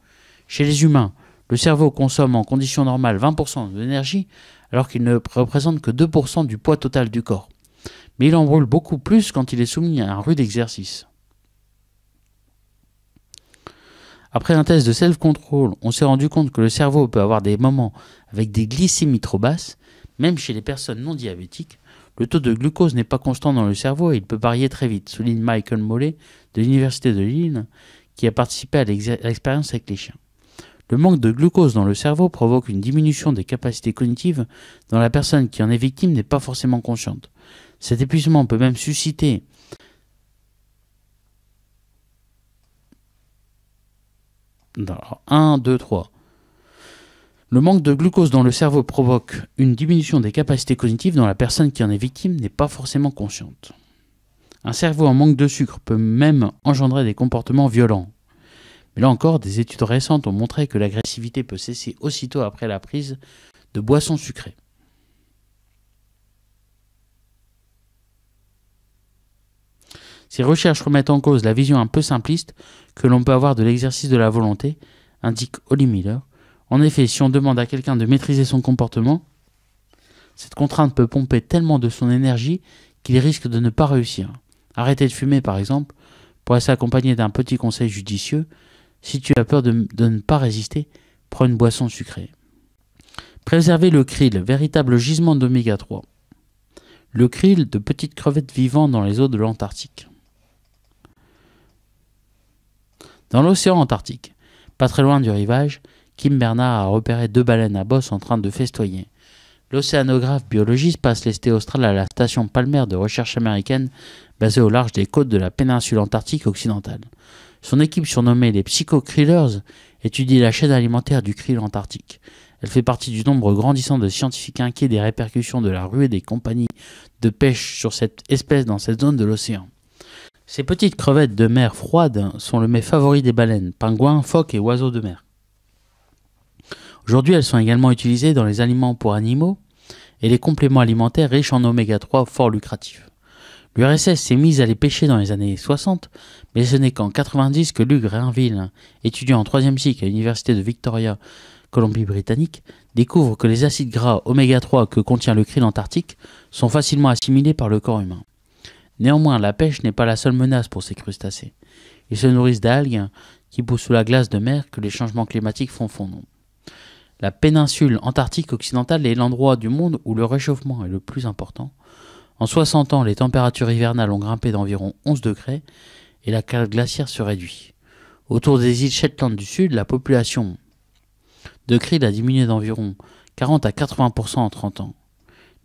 Chez les humains, le cerveau consomme en conditions normales 20% de l'énergie, alors qu'il ne représente que 2% du poids total du corps. Mais il en brûle beaucoup plus quand il est soumis à un rude exercice. Après un test de self-control, on s'est rendu compte que le cerveau peut avoir des moments avec des glycémies trop basses, même chez les personnes non diabétiques. Le taux de glucose n'est pas constant dans le cerveau et il peut varier très vite, souligne Michael Mollet de l'Université de Lille, qui a participé à l'expérience avec les chiens. Le manque de glucose dans le cerveau provoque une diminution des capacités cognitives dont la personne qui en est victime n'est pas forcément consciente. Cet épuisement peut même susciter Le manque de glucose dans le cerveau provoque une diminution des capacités cognitives dont la personne qui en est victime n'est pas forcément consciente. Un cerveau en manque de sucre peut même engendrer des comportements violents. Mais là encore, des études récentes ont montré que l'agressivité peut cesser aussitôt après la prise de boissons sucrées. Ces recherches remettent en cause la vision un peu simpliste que l'on peut avoir de l'exercice de la volonté, indique Holly Miller. En effet, si on demande à quelqu'un de maîtriser son comportement, cette contrainte peut pomper tellement de son énergie qu'il risque de ne pas réussir. Arrêter de fumer, par exemple, pourrait s'accompagner d'un petit conseil judicieux. Si tu as peur de ne pas résister, prends une boisson sucrée. Préserver le krill, véritable gisement d'oméga 3. Le krill, de petites crevettes vivant dans les eaux de l'Antarctique. Dans l'océan Antarctique, pas très loin du rivage, Kim Bernard a repéré 2 baleines à bosse en train de festoyer. L'océanographe biologiste passe l'esté austral à la station Palmer de recherche américaine basée au large des côtes de la péninsule antarctique occidentale. Son équipe, surnommée les Psycho-Krillers, étudie la chaîne alimentaire du krill antarctique. Elle fait partie du nombre grandissant de scientifiques inquiets des répercussions de la ruée des compagnies de pêche sur cette espèce dans cette zone de l'océan. Ces petites crevettes de mer froide sont le mets favori des baleines, pingouins, phoques et oiseaux de mer. Aujourd'hui, elles sont également utilisées dans les aliments pour animaux et les compléments alimentaires riches en oméga 3 fort lucratifs. L'URSS s'est mise à les pêcher dans les années 60, mais ce n'est qu'en 90 que Luc Rainville, étudiant en 3e cycle à l'université de Victoria, Colombie-Britannique, découvre que les acides gras oméga 3 que contient le krill antarctique sont facilement assimilés par le corps humain. Néanmoins, la pêche n'est pas la seule menace pour ces crustacés. Ils se nourrissent d'algues qui poussent sous la glace de mer que les changements climatiques font fondre. La péninsule antarctique occidentale est l'endroit du monde où le réchauffement est le plus important. En 60 ans, les températures hivernales ont grimpé d'environ 11 degrés et la cale glaciaire se réduit. Autour des îles Shetland du Sud, la population de krill a diminué d'environ 40 à 80% en 30 ans.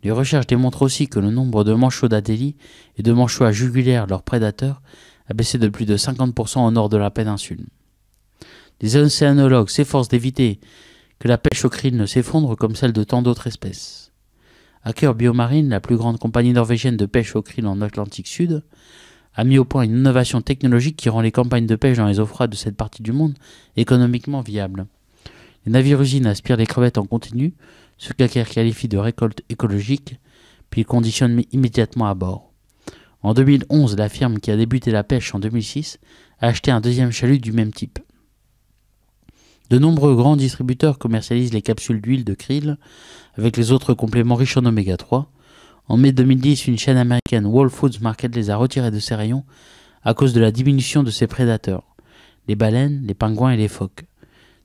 Les recherches démontrent aussi que le nombre de manchots d'Adélie et de manchots à jugulaire, leurs prédateurs, a baissé de plus de 50% au nord de la péninsule. Les océanologues s'efforcent d'éviter que la pêche au krill ne s'effondre comme celle de tant d'autres espèces. Aker Biomarine, la plus grande compagnie norvégienne de pêche au krill en Atlantique Sud, a mis au point une innovation technologique qui rend les campagnes de pêche dans les eaux froides de cette partie du monde économiquement viables. Les navires-usines aspirent les crevettes en continu, ce qu'Aker qualifie de récolte écologique, puis il conditionne immédiatement à bord. En 2011, la firme qui a débuté la pêche en 2006 a acheté un deuxième chalut du même type. De nombreux grands distributeurs commercialisent les capsules d'huile de krill avec les autres compléments riches en oméga 3. En mai 2010, une chaîne américaine, Whole Foods Market, les a retirés de ses rayons à cause de la diminution de ses prédateurs, les baleines, les pingouins et les phoques,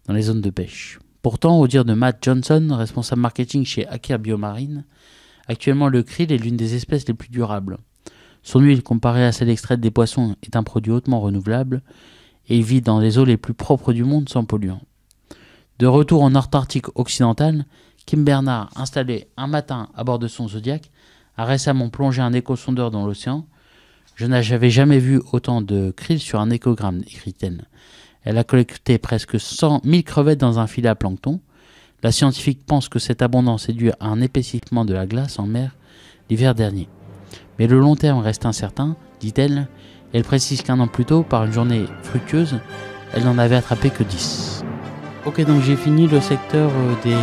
dans les zones de pêche. Pourtant, au dire de Matt Johnson, responsable marketing chez Aker Biomarine, actuellement le krill est l'une des espèces les plus durables. Son huile, comparée à celle extraite des poissons, est un produit hautement renouvelable et il vit dans les eaux les plus propres du monde sans polluants. De retour en Antarctique occidentale, Kim Bernard, installé un matin à bord de son Zodiac, a récemment plongé un échosondeur dans l'océan. Je n'avais jamais vu autant de krill sur un échogramme, écrit-elle. Elle a collecté presque 100 000 crevettes dans un filet à plancton. La scientifique pense que cette abondance est due à un épaississement de la glace en mer l'hiver dernier. Mais le long terme reste incertain, dit-elle. Elle précise qu'un an plus tôt, par une journée fructueuse, elle n'en avait attrapé que 10. Ok, donc j'ai fini le secteur des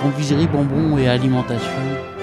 confiseries, bonbons et alimentation.